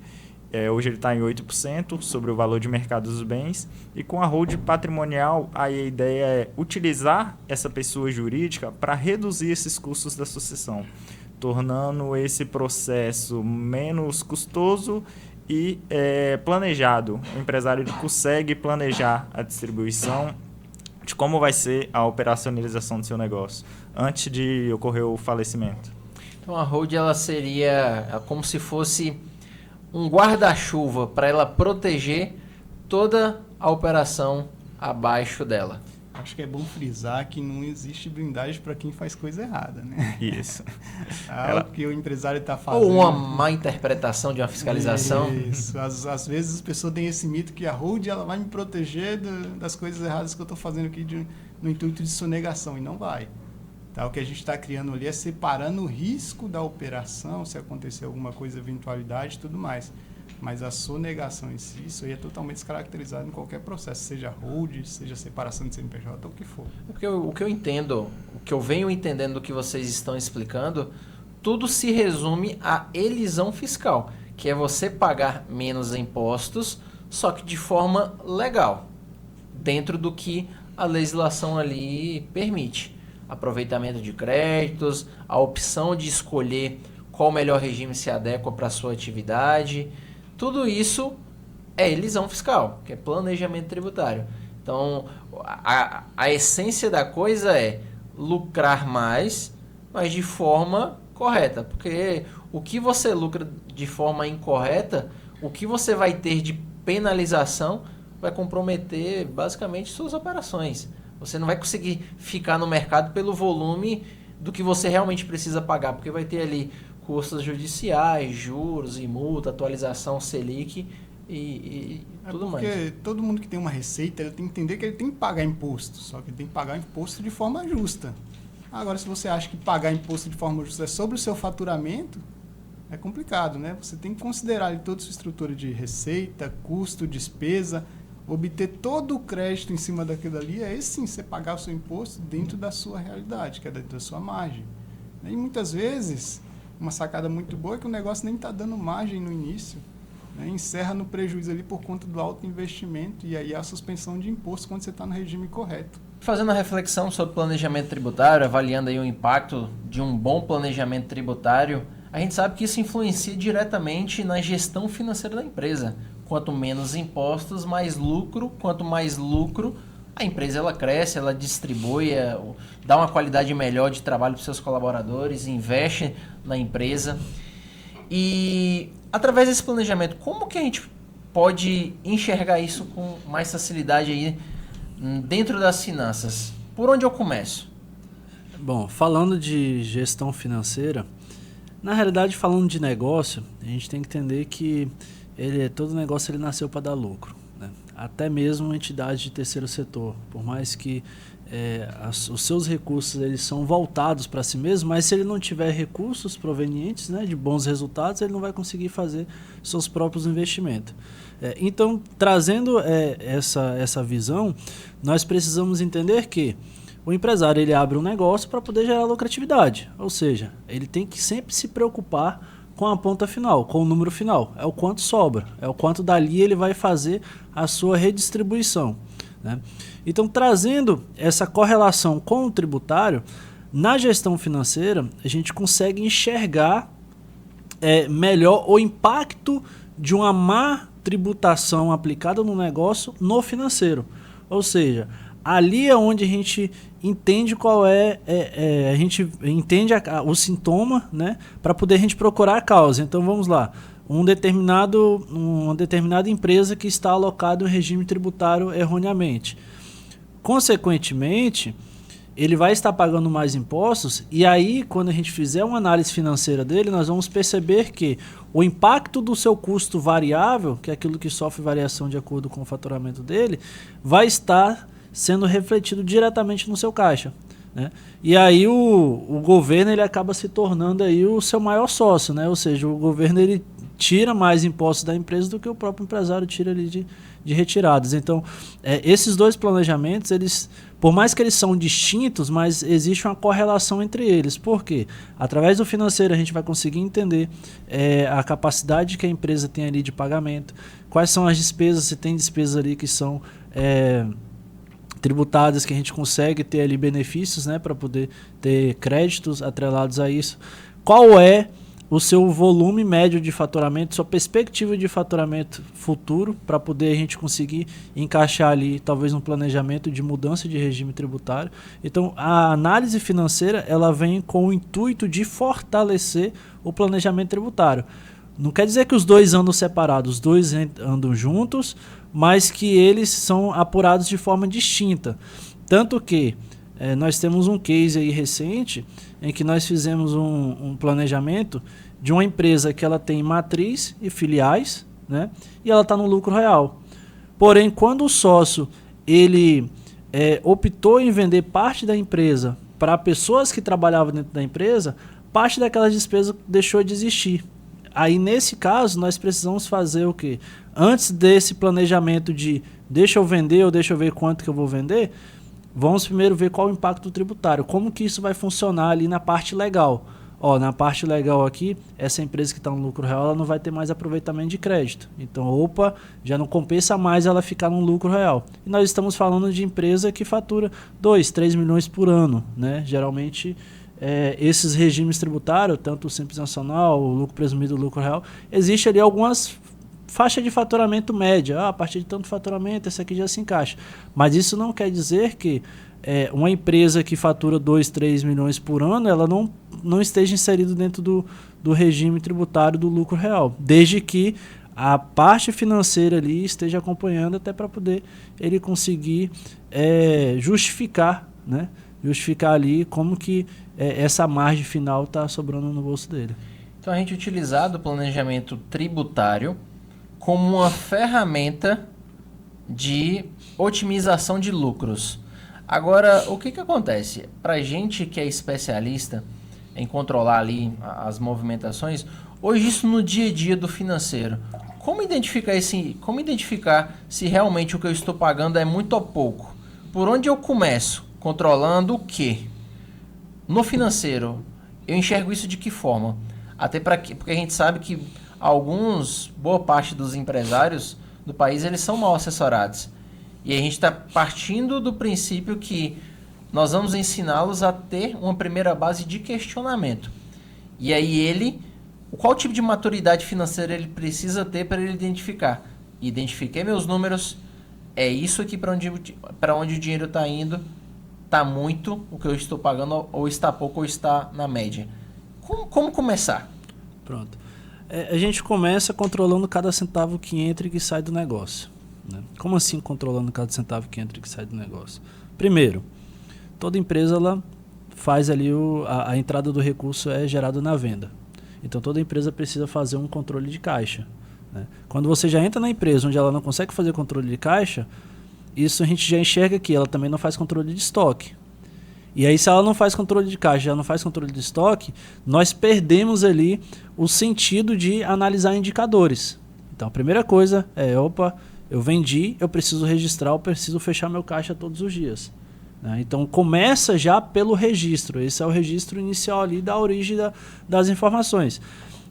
Hoje ele está em 8% sobre o valor de mercado dos bens, e com a hold patrimonial aí a ideia é utilizar essa pessoa jurídica para reduzir esses custos da sucessão, tornando esse processo menos custoso e planejado. O empresário ele consegue planejar a distribuição de como vai ser a operacionalização do seu negócio antes de ocorrer o falecimento. Então a hold ela seria como se fosse um guarda-chuva para ela proteger toda a operação abaixo dela. Acho que é bom frisar que não existe blindagem para quem faz coisa errada, né? Isso. O que o empresário está fazendo. Ou uma má interpretação de uma fiscalização. Isso. Às vezes as pessoas têm esse mito que a hold ela vai me proteger das coisas erradas que eu estou fazendo aqui no intuito de sonegação, e não vai. Tá? O que a gente está criando ali é separando o risco da operação, se acontecer alguma coisa, eventualidade e tudo mais. Mas a sonegação em si, isso aí é totalmente descaracterizado em qualquer processo, seja hold, seja separação de CNPJ ou o que for. Porque o que eu entendo, o que eu venho entendendo do que vocês estão explicando, tudo se resume à elisão fiscal, que é você pagar menos impostos, só que de forma legal, dentro do que a legislação ali permite. Aproveitamento de créditos, a opção de escolher qual melhor regime se adequa para a sua atividade. Tudo isso é elisão fiscal, que é planejamento tributário. Então, a essência da coisa é lucrar mais, mas de forma correta. Porque o que você lucra de forma incorreta, o que você vai ter de penalização vai comprometer basicamente suas operações. Você não vai conseguir ficar no mercado pelo volume do que você realmente precisa pagar, porque vai ter ali custos judiciais, juros e multa, atualização Selic e tudo mais. Porque todo mundo que tem uma receita, ele tem que entender que ele tem que pagar imposto, só que ele tem que pagar imposto de forma justa. Agora, se você acha que pagar imposto de forma justa é sobre o seu faturamento, é complicado, né? Você tem que considerar ali toda a sua estrutura de receita, custo, despesa, obter todo o crédito em cima daquilo ali, aí sim você pagar o seu imposto dentro da sua realidade, que é dentro da sua margem. E muitas vezes, uma sacada muito boa é que o negócio nem está dando margem no início, né? Encerra no prejuízo ali por conta do alto investimento e aí a suspensão de imposto quando você está no regime correto. Fazendo a reflexão sobre planejamento tributário, avaliando aí o impacto de um bom planejamento tributário, a gente sabe que isso influencia diretamente na gestão financeira da empresa. Quanto menos impostos, mais lucro. Quanto mais lucro, a empresa ela cresce, ela distribui, dá uma qualidade melhor de trabalho para os seus colaboradores, investe na empresa. E através desse planejamento, como que a gente pode enxergar isso com mais facilidade aí dentro das finanças? Por onde eu começo? Bom, falando de gestão financeira, na realidade, falando de negócio, a gente tem que entender que todo negócio ele nasceu para dar lucro, né? Até mesmo entidade de terceiro setor, por mais que os seus recursos eles são voltados para si mesmo, mas se ele não tiver recursos provenientes, né, de bons resultados, ele não vai conseguir fazer seus próprios investimentos. Então, trazendo essa visão, nós precisamos entender que o empresário ele abre um negócio para poder gerar lucratividade, ou seja, ele tem que sempre se preocupar com a ponta final, com o número final, é o quanto sobra, é o quanto dali ele vai fazer a sua redistribuição, né? Então, trazendo essa correlação com o tributário, na gestão financeira, a gente consegue enxergar melhor o impacto de uma má tributação aplicada no negócio no financeiro, ou seja, ali é onde a gente entende qual a gente entende o sintoma, né, para poder a gente procurar a causa. Então vamos lá, uma determinada empresa que está alocada em regime tributário erroneamente. Consequentemente, ele vai estar pagando mais impostos e aí quando a gente fizer uma análise financeira dele, nós vamos perceber que o impacto do seu custo variável, que é aquilo que sofre variação de acordo com o faturamento dele, vai estar sendo refletido diretamente no seu caixa, né? E aí o governo ele acaba se tornando aí o seu maior sócio, né? Ou seja, o governo ele tira mais impostos da empresa do que o próprio empresário tira ali de retiradas. Então, esses dois planejamentos, eles, por mais que eles são distintos, mas existe uma correlação entre eles. Por quê? Através do financeiro a gente vai conseguir entender a capacidade que a empresa tem ali de pagamento, quais são as despesas, se tem despesas ali que são tributadas, que a gente consegue ter ali benefícios, né, para poder ter créditos atrelados a isso. Qual é o seu volume médio de faturamento, sua perspectiva de faturamento futuro, para poder a gente conseguir encaixar ali talvez um planejamento de mudança de regime tributário. Então a análise financeira ela vem com o intuito de fortalecer o planejamento tributário. Não quer dizer que os dois andam separados, os dois andam juntos, mas que eles são apurados de forma distinta. Tanto que nós temos um case aí recente em que nós fizemos um planejamento de uma empresa que ela tem matriz e filiais, né, e ela está no lucro real. Porém, quando o sócio ele optou em vender parte da empresa para pessoas que trabalhavam dentro da empresa, parte daquelas despesas deixou de existir. Aí, nesse caso, nós precisamos fazer o quê? Antes desse planejamento de deixa eu vender ou deixa eu ver quanto que eu vou vender, vamos primeiro ver qual o impacto tributário, como que isso vai funcionar ali na parte legal. Na parte legal aqui, essa empresa que está no lucro real, ela não vai ter mais aproveitamento de crédito. Então, já não compensa mais ela ficar no lucro real. E nós estamos falando de empresa que fatura 2, 3 milhões por ano, né? Geralmente, esses regimes tributários, tanto o Simples Nacional, o lucro presumido, o lucro real, existe ali algumas faixas de faturamento média. A partir de tanto faturamento, esse aqui já se encaixa. Mas isso não quer dizer que uma empresa que fatura 2, 3 milhões por ano, ela não esteja inserida dentro do regime tributário do lucro real, desde que a parte financeira ali esteja acompanhando, até para poder ele conseguir justificar, né? Justificar ali como que essa margem final está sobrando no bolso dele. Então a gente utilizar do planejamento tributário como uma ferramenta de otimização de lucros. Agora, o que acontece? Para a gente que é especialista em controlar ali as movimentações, hoje isso no dia a dia do financeiro, como identificar se realmente o que eu estou pagando é muito ou pouco? Por onde eu começo? Controlando o quê? No financeiro, eu enxergo isso de que forma? Até porque a gente sabe que boa parte dos empresários do país, eles são mal assessorados. E a gente está partindo do princípio que nós vamos ensiná-los a ter uma primeira base de questionamento. E aí qual tipo de maturidade financeira ele precisa ter para ele identificar? Identifiquei meus números, é isso aqui para onde o dinheiro está indo, está muito o que eu estou pagando, ou está pouco, ou está na média. Como começar? Pronto. A gente começa controlando cada centavo que entra e que sai do negócio. Né? Como assim controlando cada centavo que entra e que sai do negócio? Primeiro, toda empresa ela faz ali a entrada do recurso é gerada na venda. Então toda empresa precisa fazer um controle de caixa. Né? Quando você já entra na empresa onde ela não consegue fazer controle de caixa, isso a gente já enxerga que ela também não faz controle de estoque. E aí se ela não faz controle de caixa, ela não faz controle de estoque, nós perdemos ali o sentido de analisar indicadores. Então a primeira coisa eu vendi, eu preciso registrar, eu preciso fechar meu caixa todos os dias. Né? Então começa já pelo registro, esse é o registro inicial ali da origem das informações.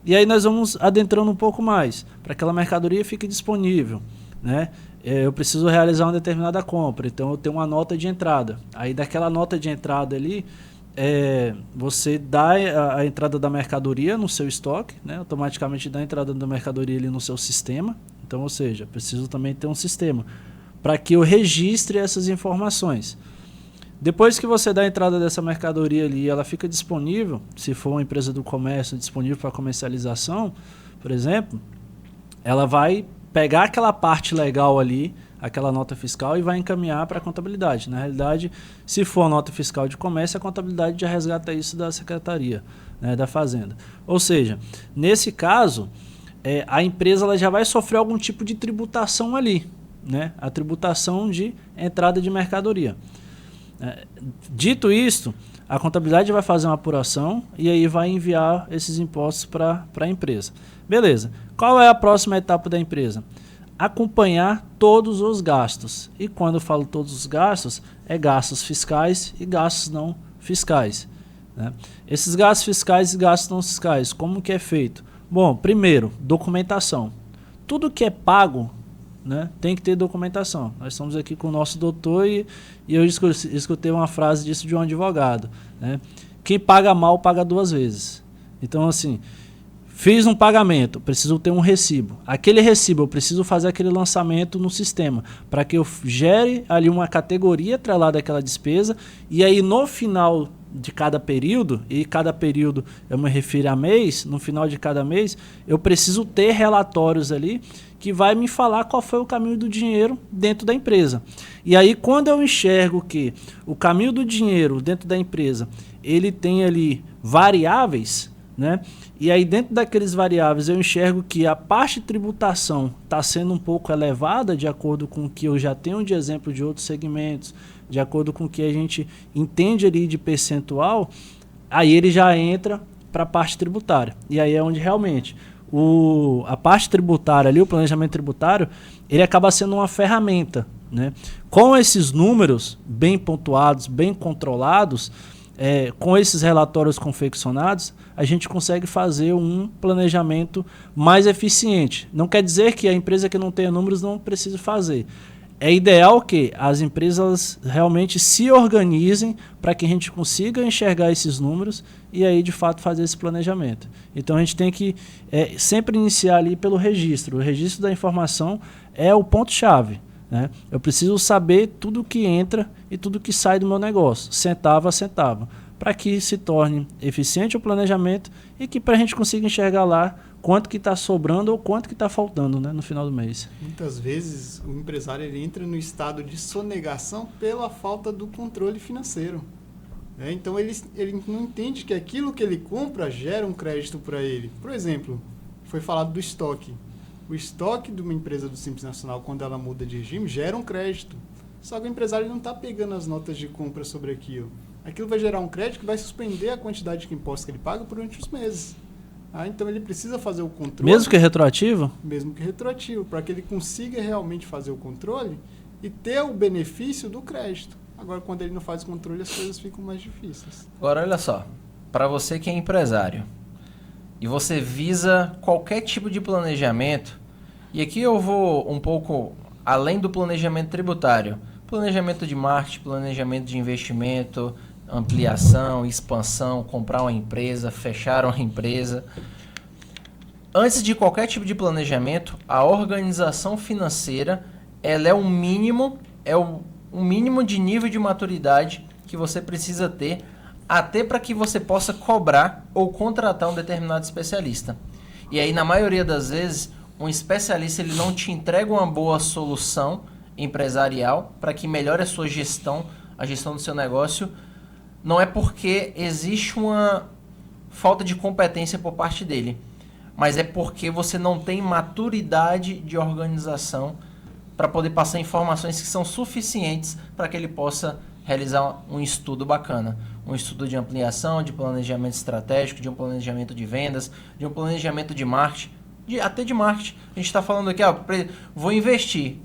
E aí nós vamos adentrando um pouco mais, para que aquela mercadoria fique disponível. Né? Eu preciso realizar uma determinada compra, então eu tenho uma nota de entrada. Aí daquela nota de entrada ali, você dá a entrada da mercadoria no seu estoque, né? Automaticamente dá a entrada da mercadoria ali no seu sistema. Então, ou seja, preciso também ter um sistema para que eu registre essas informações. Depois que você dá a entrada dessa mercadoria ali, ela fica disponível, se for uma empresa do comércio disponível para comercialização, por exemplo, ela vai pegar aquela parte legal ali, aquela nota fiscal, e vai encaminhar para a contabilidade. Na realidade, se for a nota fiscal de comércio, a contabilidade já resgata isso da Secretaria, né, da Fazenda. Ou seja, nesse caso, a empresa ela já vai sofrer algum tipo de tributação ali, né, a tributação de entrada de mercadoria. Dito isto, a contabilidade vai fazer uma apuração e aí vai enviar esses impostos para a empresa. Beleza. Qual é a próxima etapa da empresa? Acompanhar todos os gastos. E quando eu falo todos os gastos, é gastos fiscais e gastos não fiscais. Né? Esses gastos fiscais e gastos não fiscais, como que é feito? Bom, primeiro, documentação. Tudo que é pago, né, tem que ter documentação. Nós estamos aqui com o nosso doutor e eu escutei uma frase disso de um advogado. Né? Quem paga mal, paga duas vezes. Então, assim, fiz um pagamento, preciso ter um recibo. Aquele recibo, eu preciso fazer aquele lançamento no sistema, para que eu gere ali uma categoria atrelada àquela despesa, e aí no final de cada período, e cada período eu me refiro a mês, no final de cada mês, eu preciso ter relatórios ali que vai me falar qual foi o caminho do dinheiro dentro da empresa. E aí quando eu enxergo que o caminho do dinheiro dentro da empresa, ele tem ali variáveis, né? E aí dentro daqueles variáveis eu enxergo que a parte de tributação está sendo um pouco elevada, de acordo com o que eu já tenho de exemplo de outros segmentos, de acordo com o que a gente entende ali de percentual, aí ele já entra para a parte tributária. E aí é onde realmente a parte tributária ali, o planejamento tributário, ele acaba sendo uma ferramenta, né? Com esses números bem pontuados, bem controlados, com esses relatórios confeccionados, a gente consegue fazer um planejamento mais eficiente. Não quer dizer que a empresa que não tenha números não precise fazer. É ideal que as empresas realmente se organizem para que a gente consiga enxergar esses números e aí de fato fazer esse planejamento. Então a gente tem que sempre iniciar ali pelo registro. O registro da informação é o ponto-chave. Né? Eu preciso saber tudo que entra e tudo que sai do meu negócio, centavo a centavo, para que se torne eficiente o planejamento e que para a gente consiga enxergar lá quanto que está sobrando ou quanto que está faltando, né, no final do mês. Muitas vezes o empresário ele entra no estado de sonegação pela falta do controle financeiro. Né? Então ele não entende que aquilo que ele compra gera um crédito para ele. Por exemplo, foi falado do estoque. O estoque de uma empresa do Simples Nacional, quando ela muda de regime, gera um crédito. Só que o empresário não está pegando as notas de compra sobre aquilo. Aquilo vai gerar um crédito que vai suspender a quantidade de impostos que ele paga durante os meses. Então ele precisa fazer o controle. Mesmo que retroativo? Mesmo que retroativo, para que ele consiga realmente fazer o controle e ter o benefício do crédito. Agora, quando ele não faz controle, as coisas ficam mais difíceis. Agora, olha só. Para você que é empresário e você visa qualquer tipo de planejamento, e aqui eu vou um pouco além do planejamento tributário, planejamento de marketing, planejamento de investimento, ampliação, expansão, comprar uma empresa, fechar uma empresa. Antes de qualquer tipo de planejamento, a organização financeira ela é um mínimo de nível de maturidade que você precisa ter até para que você possa cobrar ou contratar um determinado especialista. E aí, na maioria das vezes, um especialista ele não te entrega uma boa solução empresarial para que melhore a sua gestão, a gestão do seu negócio. Não é porque existe uma falta de competência por parte dele, mas é porque você não tem maturidade de organização para poder passar informações que são suficientes para que ele possa realizar um estudo bacana. Um estudo de ampliação, de planejamento estratégico, de um planejamento de vendas, de um planejamento de marketing, até de marketing. A gente está falando aqui, vou investir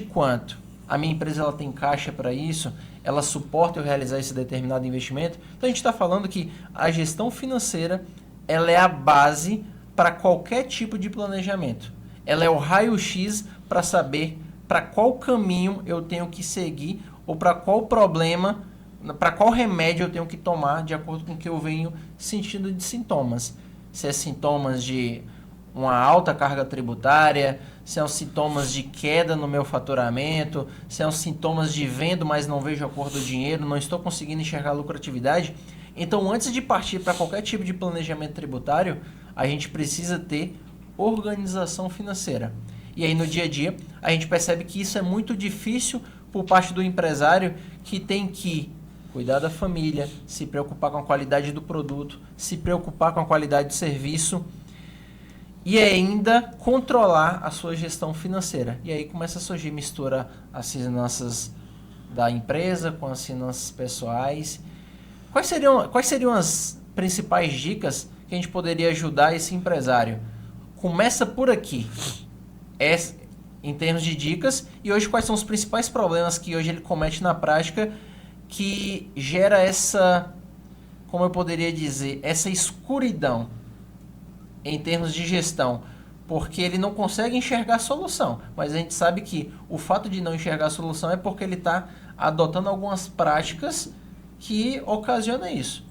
quanto? A minha empresa ela tem caixa para isso? Ela suporta eu realizar esse determinado investimento? Então a gente está falando que a gestão financeira ela é a base para qualquer tipo de planejamento. Ela é o raio-x para saber para qual caminho eu tenho que seguir ou para qual problema, para qual remédio eu tenho que tomar de acordo com o que eu venho sentindo de sintomas. Se é sintomas de uma alta carga tributária, se são sintomas de queda no meu faturamento, se são sintomas de vendo, mas não vejo a cor do dinheiro, não estou conseguindo enxergar a lucratividade. Então, antes de partir para qualquer tipo de planejamento tributário, a gente precisa ter organização financeira. E aí, no dia a dia, a gente percebe que isso é muito difícil por parte do empresário que tem que cuidar da família, se preocupar com a qualidade do produto, se preocupar com a qualidade do serviço e ainda controlar a sua gestão financeira. E aí começa a surgir mistura as finanças da empresa com as finanças pessoais. Quais seriam as principais dicas que a gente poderia ajudar esse empresário? Começa por aqui, em termos de dicas, e hoje quais são os principais problemas que hoje ele comete na prática que gera essa, como eu poderia dizer, essa escuridão em termos de gestão, porque ele não consegue enxergar a solução, mas a gente sabe que o fato de não enxergar a solução é porque ele está adotando algumas práticas que ocasionam isso.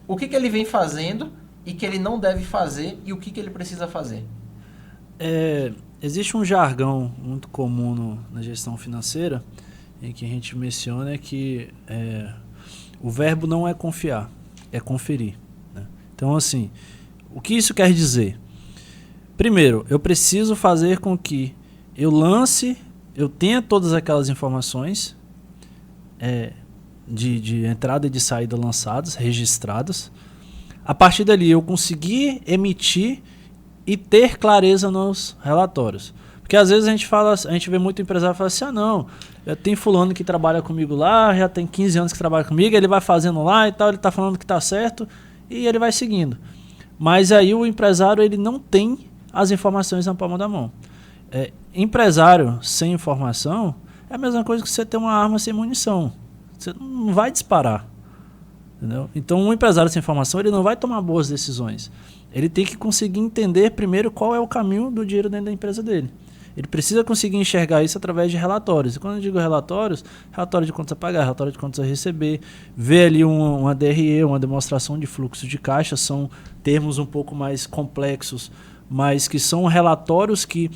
O que ele vem fazendo e que ele não deve fazer e o que ele precisa fazer? Existe um jargão muito comum na gestão financeira em que a gente menciona que o verbo não é confiar, é conferir, né? Então, assim, o que isso quer dizer? Primeiro, eu preciso fazer com que eu tenha todas aquelas informações de entrada e de saída lançadas, registradas. A partir dali, eu conseguir emitir e ter clareza nos relatórios. Porque às vezes a gente vê muito empresário falar assim, não, eu tenho fulano que trabalha comigo lá, já tem 15 anos que trabalha comigo, ele vai fazendo lá e tal, ele está falando que está certo e ele vai seguindo. Mas aí o empresário ele não tem as informações na palma da mão. Empresário sem informação é a mesma coisa que você ter uma arma sem munição. Você não vai disparar. Entendeu? Então um empresário sem informação ele não vai tomar boas decisões. Ele tem que conseguir entender primeiro qual é o caminho do dinheiro dentro da empresa dele. Ele precisa conseguir enxergar isso através de relatórios. E quando eu digo relatórios, relatório de contas a pagar, relatório de contas a receber, ver ali uma DRE, uma demonstração de fluxo de caixa, são termos um pouco mais complexos, mas que são relatórios que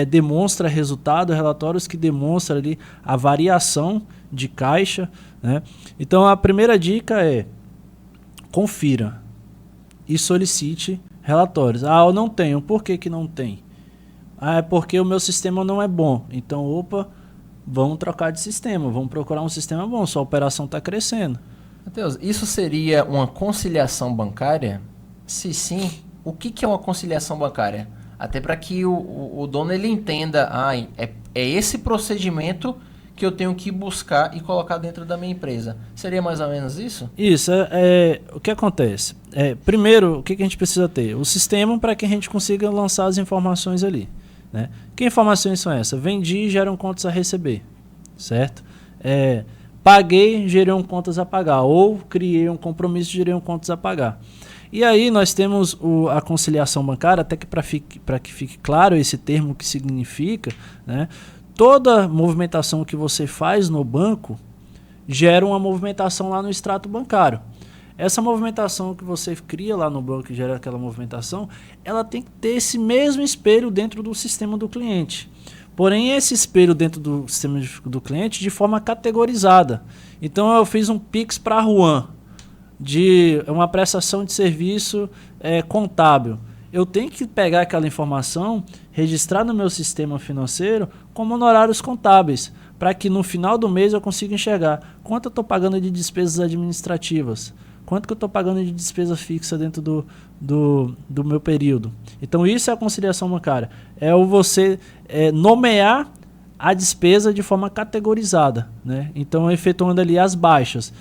demonstram resultado, relatórios que demonstram ali a variação de caixa, né? Então a primeira dica é confira e solicite relatórios. Eu não tenho. Por que que não tem? É porque o meu sistema não é bom. Então, vamos trocar de sistema, vamos procurar um sistema bom, sua operação está crescendo. Matheus, isso seria uma conciliação bancária? Se sim, o que é uma conciliação bancária? Até para que o dono ele entenda, é esse procedimento que eu tenho que buscar e colocar dentro da minha empresa. Seria mais ou menos isso? Isso, o que acontece? Primeiro, o que a gente precisa ter? O sistema para que a gente consiga lançar as informações ali. Né? Que informações são essas? Vendi, geram contas a receber, certo? Paguei, gerei contas a pagar, ou criei um compromisso, gerei contas a pagar. E aí nós temos a conciliação bancária, até que para que fique claro esse termo que significa, né? Toda movimentação que você faz no banco gera uma movimentação lá no extrato bancário. Essa movimentação que você cria lá no banco, que gera aquela movimentação, ela tem que ter esse mesmo espelho dentro do sistema do cliente. Porém, esse espelho dentro do sistema do cliente de forma categorizada. Então, eu fiz um Pix para Juan, de uma prestação de serviço contábil. Eu tenho que pegar aquela informação, registrar no meu sistema financeiro como honorários contábeis, para que no final do mês eu consiga enxergar quanto eu estou pagando de despesas administrativas, quanto que eu estou pagando de despesa fixa dentro do meu período. Então isso é a conciliação bancária. Você nomear a despesa de forma categorizada, né? Então efetuando ali as baixas.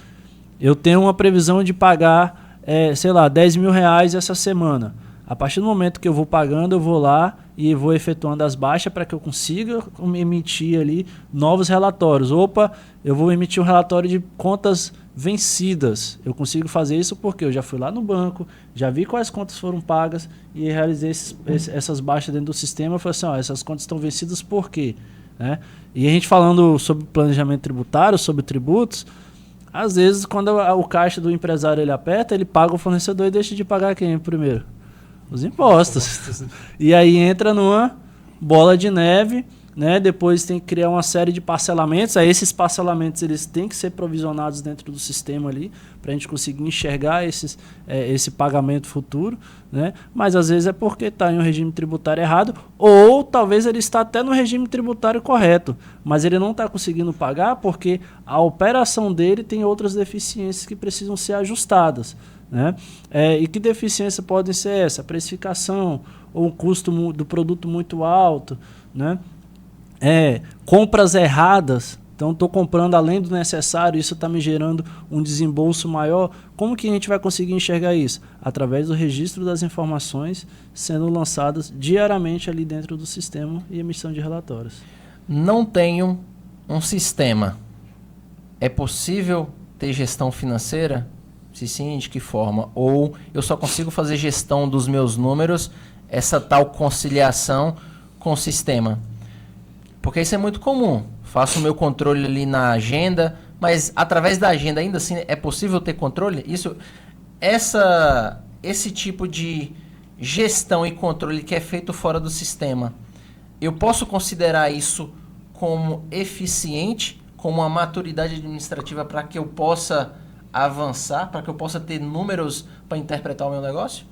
Eu tenho uma previsão de pagar, R$10.000 essa semana. A partir do momento que eu vou pagando, eu vou lá e vou efetuando as baixas para que eu consiga emitir ali novos relatórios. Eu vou emitir um relatório de contas vencidas. Eu consigo fazer isso porque eu já fui lá no banco, já vi quais contas foram pagas e realizei essas baixas dentro do sistema. Eu falei assim, essas contas estão vencidas por quê? Né? E a gente falando sobre planejamento tributário, sobre tributos, às vezes quando o caixa do empresário ele aperta, ele paga o fornecedor e deixa de pagar quem primeiro? Os impostos. E aí entra numa bola de neve, né? Depois tem que criar uma série de parcelamentos. Aí esses parcelamentos eles têm que ser provisionados dentro do sistema ali, para a gente conseguir enxergar esse pagamento futuro, né? Mas às vezes é porque está em um regime tributário errado, ou talvez ele está até no regime tributário correto, mas ele não está conseguindo pagar porque a operação dele tem outras deficiências que precisam ser ajustadas. Né? E que deficiência podem ser essa? A precificação ou um custo do produto muito alto, né? Compras erradas, então estou comprando além do necessário, isso está me gerando um desembolso maior. Como que a gente vai conseguir enxergar isso? Através do registro das informações sendo lançadas diariamente ali dentro do sistema e emissão de relatórios. Não tenho um sistema. É possível ter gestão financeira? Se sim, de que forma? Ou eu só consigo fazer gestão dos meus números, essa tal conciliação com o sistema? Porque isso é muito comum. Faço o meu controle ali na agenda, mas através da agenda ainda assim é possível ter controle? Esse tipo de gestão e controle que é feito fora do sistema, eu posso considerar isso como eficiente, como uma maturidade administrativa para que eu possa avançar, para que eu possa ter números para interpretar o meu negócio?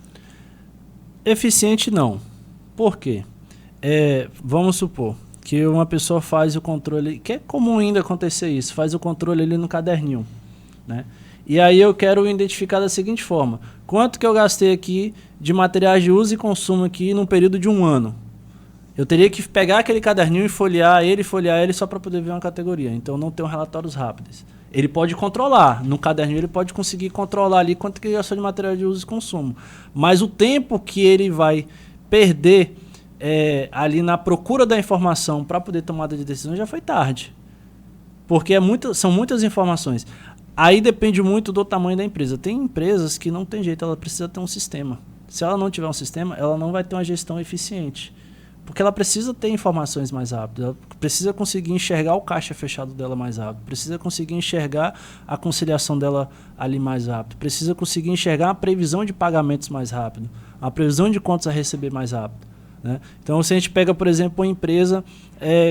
Eficiente não. Por quê? Vamos supor que uma pessoa faz o controle, que é comum ainda acontecer isso, faz o controle ali no caderninho, né? E aí eu quero identificar da seguinte forma: quanto que eu gastei aqui de materiais de uso e consumo aqui num período de 1 ano? Eu teria que pegar aquele caderninho e folhear ele só para poder ver uma categoria. Então não tenho relatórios rápidos. Ele pode controlar, no caderninho ele pode conseguir controlar ali quanto que ele gastou de material de uso e consumo. Mas o tempo que ele vai perder ali na procura da informação para poder tomada de decisão já foi tarde. Porque são muitas informações. Aí depende muito do tamanho da empresa. Tem empresas que não tem jeito, ela precisa ter um sistema. Se ela não tiver um sistema, ela não vai ter uma gestão eficiente. Porque ela precisa ter informações mais rápidas, ela precisa conseguir enxergar o caixa fechado dela mais rápido, precisa conseguir enxergar a conciliação dela ali mais rápido, precisa conseguir enxergar a previsão de pagamentos mais rápido, a previsão de contas a receber mais rápido, né? Então, se a gente pega, por exemplo, uma empresa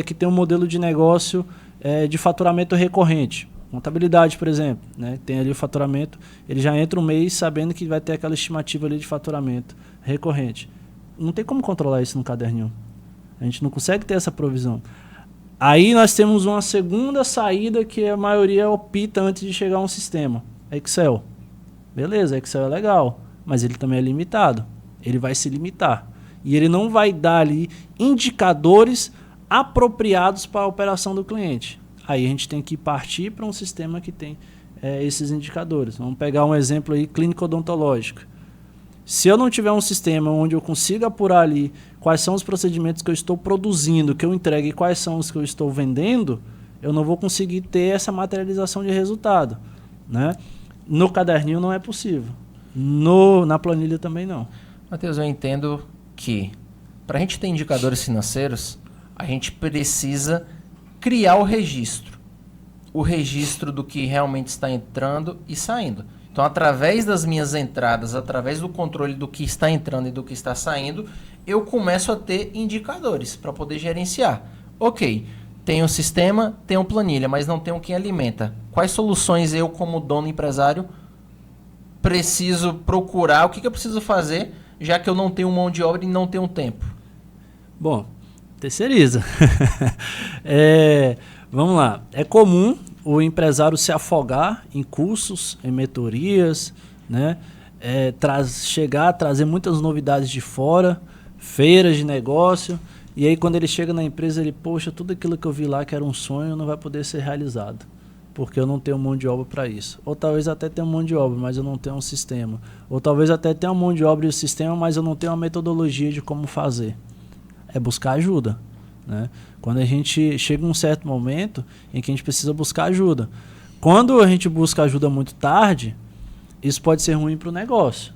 que tem um modelo de negócio de faturamento recorrente, Contabilidade, por exemplo, né? Tem ali o faturamento, ele já entra um mês sabendo que vai ter aquela estimativa ali de faturamento recorrente. Não tem como controlar isso no caderninho. A gente não consegue ter essa provisão. Aí nós temos uma segunda saída que a maioria opta antes de chegar a um sistema. Excel. Beleza, Excel é legal, mas ele também é limitado. Ele vai se limitar. E ele não vai dar ali indicadores apropriados para a operação do cliente. Aí a gente tem que partir para um sistema que tem esses indicadores. Vamos pegar um exemplo aí clínico odontológico. Se eu não tiver um sistema onde eu consiga apurar ali quais são os procedimentos que eu estou produzindo, que eu entregue e quais são os que eu estou vendendo, eu não vou conseguir ter essa materialização de resultado, né? No caderninho não é possível. Na planilha também não. Matheus, eu entendo que para a gente ter indicadores financeiros, a gente precisa criar o registro do que realmente está entrando e saindo. Então, através das minhas entradas, através do controle do que está entrando e do que está saindo, eu começo a ter indicadores para poder gerenciar. Ok, tenho um sistema, tenho planilha, mas não tenho quem alimenta. Quais soluções eu, como dono empresário, preciso procurar? O que eu preciso fazer, já que eu não tenho mão de obra e não tenho tempo? Bom, terceiriza. Vamos lá. É comum o empresário se afogar em cursos, em mentorias, né? Chegar a trazer muitas novidades de fora, feiras de negócio, e aí quando ele chega na empresa, ele, poxa, tudo aquilo que eu vi lá que era um sonho não vai poder ser realizado, porque eu não tenho mão de obra para isso. Ou talvez até tenha mão de obra, mas eu não tenho um sistema. Ou talvez até tenha mão de obra e o sistema, mas eu não tenho uma metodologia de como fazer. É buscar ajuda, né? Quando a gente chega um certo momento em que a gente precisa buscar ajuda. Quando a gente busca ajuda muito tarde, isso pode ser ruim para o negócio.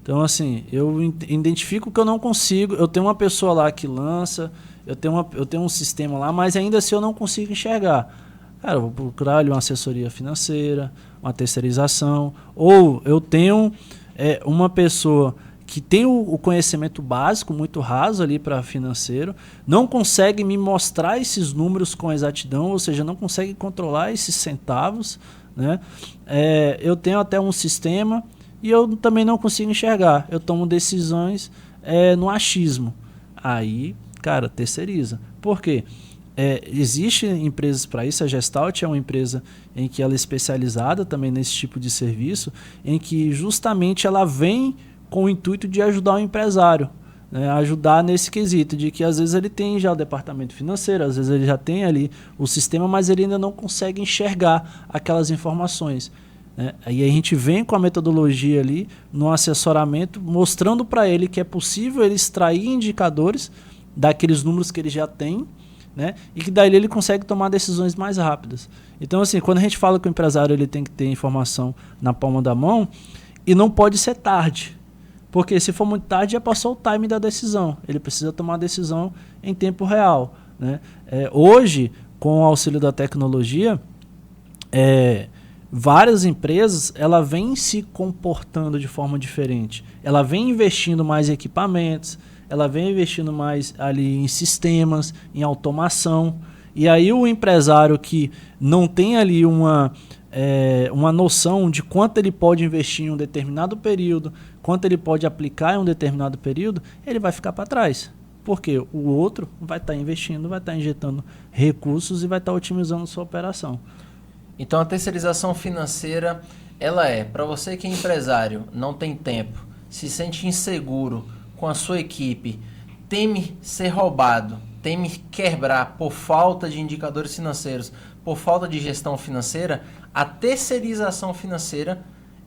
Então, assim, eu identifico que eu não consigo, eu tenho uma pessoa lá que lança, eu tenho um sistema lá, mas ainda assim eu não consigo enxergar. Cara, eu vou procurar ali uma assessoria financeira, uma terceirização, ou eu tenho uma pessoa que tem o conhecimento básico, muito raso ali para financeiro, não consegue me mostrar esses números com exatidão, ou seja, não consegue controlar esses centavos, né? Eu tenho até um sistema e eu também não consigo enxergar. Eu tomo decisões no achismo. Aí, cara, terceiriza. Por quê? Existem empresas para isso. A Gestalt é uma empresa em que ela é especializada também nesse tipo de serviço, em que justamente ela vem com o intuito de ajudar o empresário, né? Ajudar nesse quesito, de que às vezes ele tem já o departamento financeiro, às vezes ele já tem ali o sistema, mas ele ainda não consegue enxergar aquelas informações, né? Aí a gente vem com a metodologia ali, no assessoramento, mostrando para ele que é possível ele extrair indicadores daqueles números que ele já tem, né? E que daí ele consegue tomar decisões mais rápidas. Então, assim, quando a gente fala que o empresário ele tem que ter informação na palma da mão, e não pode ser tarde. Porque se for muito tarde, já passou o time da decisão. Ele precisa tomar a decisão em tempo real, né? Hoje, com o auxílio da tecnologia, várias empresas ela vem se comportando de forma diferente. Ela vem investindo mais em equipamentos, ela vem investindo mais ali em sistemas, em automação. E aí o empresário que não tem ali uma noção de quanto ele pode investir em um determinado período, quanto ele pode aplicar em um determinado período, ele vai ficar para trás. Porque o outro vai estar investindo, vai estar injetando recursos e vai estar otimizando sua operação. Então a terceirização financeira, ela para você que é empresário, não tem tempo, se sente inseguro com a sua equipe, teme ser roubado, teme quebrar por falta de indicadores financeiros, por falta de gestão financeira, a terceirização financeira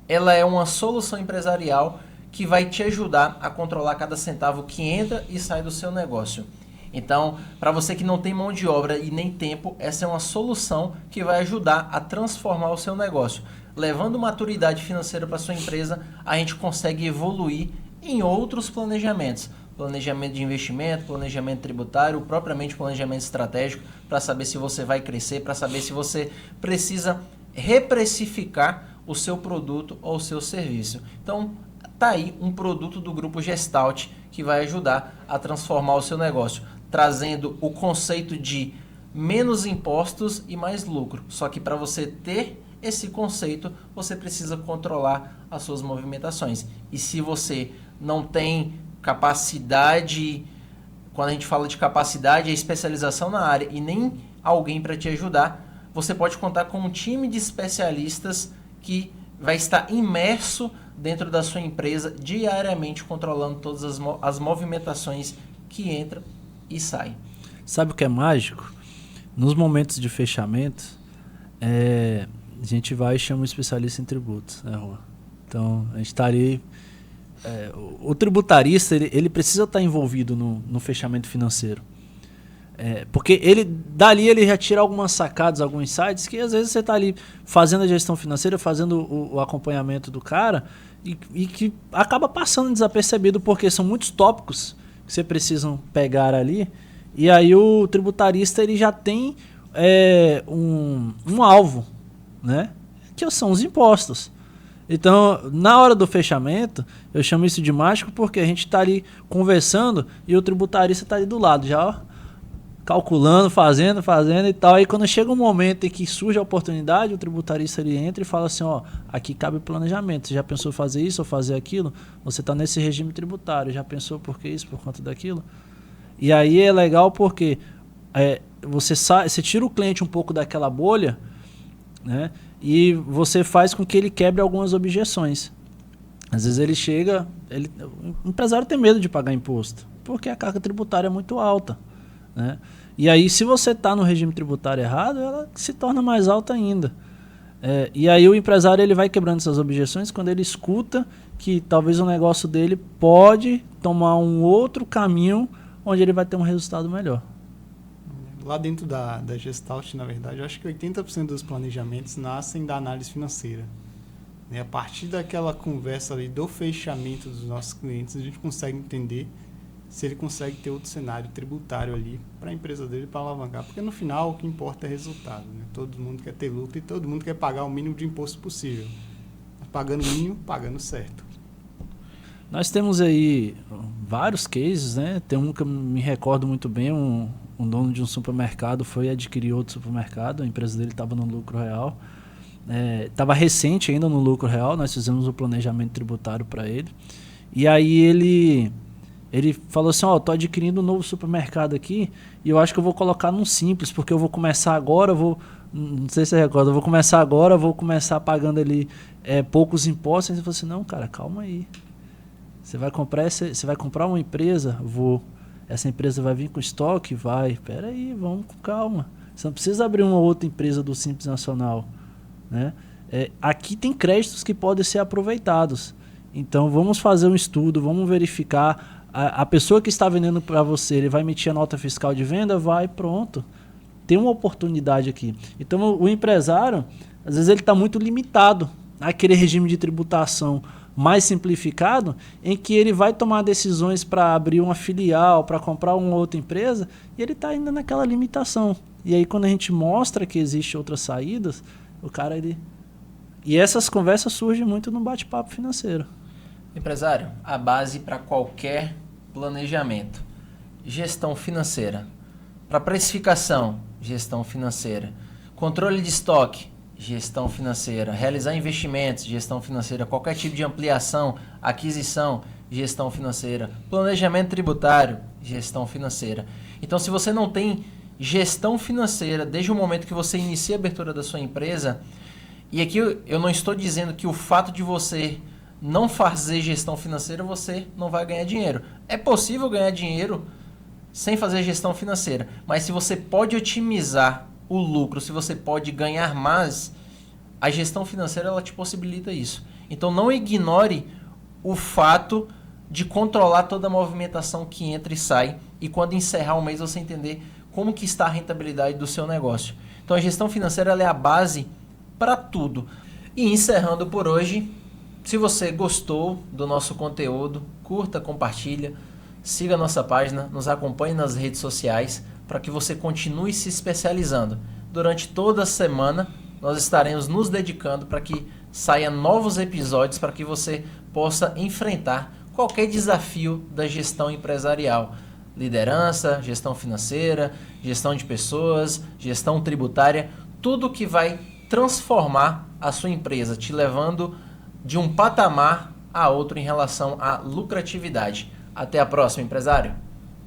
ela é uma solução empresarial que vai te ajudar a controlar cada centavo que entra e sai do seu negócio. Então, para você que não tem mão de obra e nem tempo, essa é uma solução que vai ajudar a transformar o seu negócio. Levando maturidade financeira para sua empresa, a gente consegue evoluir em outros planejamentos. Planejamento de investimento, planejamento tributário, propriamente planejamento estratégico, para saber se você vai crescer, para saber se você precisa reprecificar o seu produto ou o seu serviço. Então, tá aí um produto do Grupo Gestalt que vai ajudar a transformar o seu negócio, trazendo o conceito de menos impostos e mais lucro. Só que para você ter esse conceito, você precisa controlar as suas movimentações. E se você não tem capacidade, quando a gente fala de capacidade, é especialização na área e nem alguém para te ajudar, você pode contar com um time de especialistas que vai estar imerso dentro da sua empresa diariamente, controlando todas as movimentações que entram e saem. Sabe o que é mágico? Nos momentos de fechamento, a gente vai e chama um especialista em tributos, né, Rua? Então, a gente está ali... o tributarista, ele precisa estar envolvido no fechamento financeiro. Porque dali ele já tira algumas sacadas, alguns insights, que às vezes você está ali fazendo a gestão financeira, fazendo o acompanhamento do cara, e que acaba passando desapercebido, porque são muitos tópicos que você precisa pegar ali, e aí o tributarista ele já tem um alvo, né? Que são os impostos. Então, na hora do fechamento, eu chamo isso de mágico porque a gente está ali conversando e o tributarista está ali do lado, já ó, calculando, fazendo e tal. Aí quando chega um momento em que surge a oportunidade, o tributarista ele entra e fala assim, ó, aqui cabe planejamento. Você já pensou em fazer isso ou fazer aquilo? Você está nesse regime tributário, já pensou por que isso, por conta daquilo? E aí é legal porque você tira o cliente um pouco daquela bolha, né? E você faz com que ele quebre algumas objeções. Às vezes ele chega... o empresário tem medo de pagar imposto, porque a carga tributária é muito alta, né? E aí, se você está no regime tributário errado, ela se torna mais alta ainda. E aí o empresário ele vai quebrando essas objeções quando ele escuta que talvez o negócio dele pode tomar um outro caminho onde ele vai ter um resultado melhor. Lá dentro da Gestalt, na verdade, eu acho que 80% dos planejamentos nascem da análise financeira. A partir daquela conversa ali do fechamento dos nossos clientes, a gente consegue entender se ele consegue ter outro cenário tributário ali para a empresa dele para alavancar. Porque no final o que importa é resultado, né? Todo mundo quer ter lucro e todo mundo quer pagar o mínimo de imposto possível. Pagando o mínimo, pagando certo. Nós temos aí vários cases, né? Tem um que eu me recordo muito bem, um dono de um supermercado foi adquirir outro supermercado, a empresa dele estava no lucro real, estava recente ainda no lucro real, nós fizemos o planejamento tributário para ele, e aí ele falou assim, ó, estou adquirindo um novo supermercado aqui, e eu acho que eu vou colocar num simples, porque eu vou começar agora, não sei se você recorda, eu vou começar agora, vou começar pagando ali poucos impostos, e ele falou assim, não, cara, calma aí, você vai comprar uma empresa? Essa empresa vai vir com estoque? Vai. Espera aí, vamos com calma. Você não precisa abrir uma outra empresa do Simples Nacional, né? Aqui tem créditos que podem ser aproveitados. Então, vamos fazer um estudo, vamos verificar. A pessoa que está vendendo para você, ele vai emitir a nota fiscal de venda? Vai, pronto. Tem uma oportunidade aqui. Então, o empresário, às vezes, ele está muito limitado àquele regime de tributação mais simplificado, em que ele vai tomar decisões para abrir uma filial, para comprar uma outra empresa, e ele está ainda naquela limitação. E aí quando a gente mostra que existem outras saídas, o cara... E essas conversas surgem muito no bate-papo financeiro. Empresário, a base para qualquer planejamento. Gestão financeira. Para precificação, gestão financeira. Controle de estoque, gestão financeira. Realizar investimentos, gestão financeira. Qualquer tipo de ampliação, aquisição, gestão financeira. Planejamento tributário, gestão financeira. Então, se você não tem gestão financeira desde o momento que você inicia a abertura da sua empresa, e aqui eu não estou dizendo que o fato de você não fazer gestão financeira, você não vai ganhar dinheiro. É possível ganhar dinheiro sem fazer gestão financeira, mas se você pode otimizar o lucro, se você pode ganhar mais, a gestão financeira ela te possibilita isso. Então não ignore o fato de controlar toda a movimentação que entra e sai, e quando encerrar o mês você entender como que está a rentabilidade do seu negócio. Então a gestão financeira ela é a base para tudo. E encerrando por hoje, se você gostou do nosso conteúdo, curta, compartilha, siga a nossa página, nos acompanhe nas redes sociais para que você continue se especializando. Durante toda a semana nós estaremos nos dedicando para que saiam novos episódios para que você possa enfrentar qualquer desafio da gestão empresarial. liderança, gestão financeira, gestão de pessoas, gestão tributária, tudo que vai transformar a sua empresa, te levando de um patamar a outro em relação à lucratividade. Até a próxima, empresário!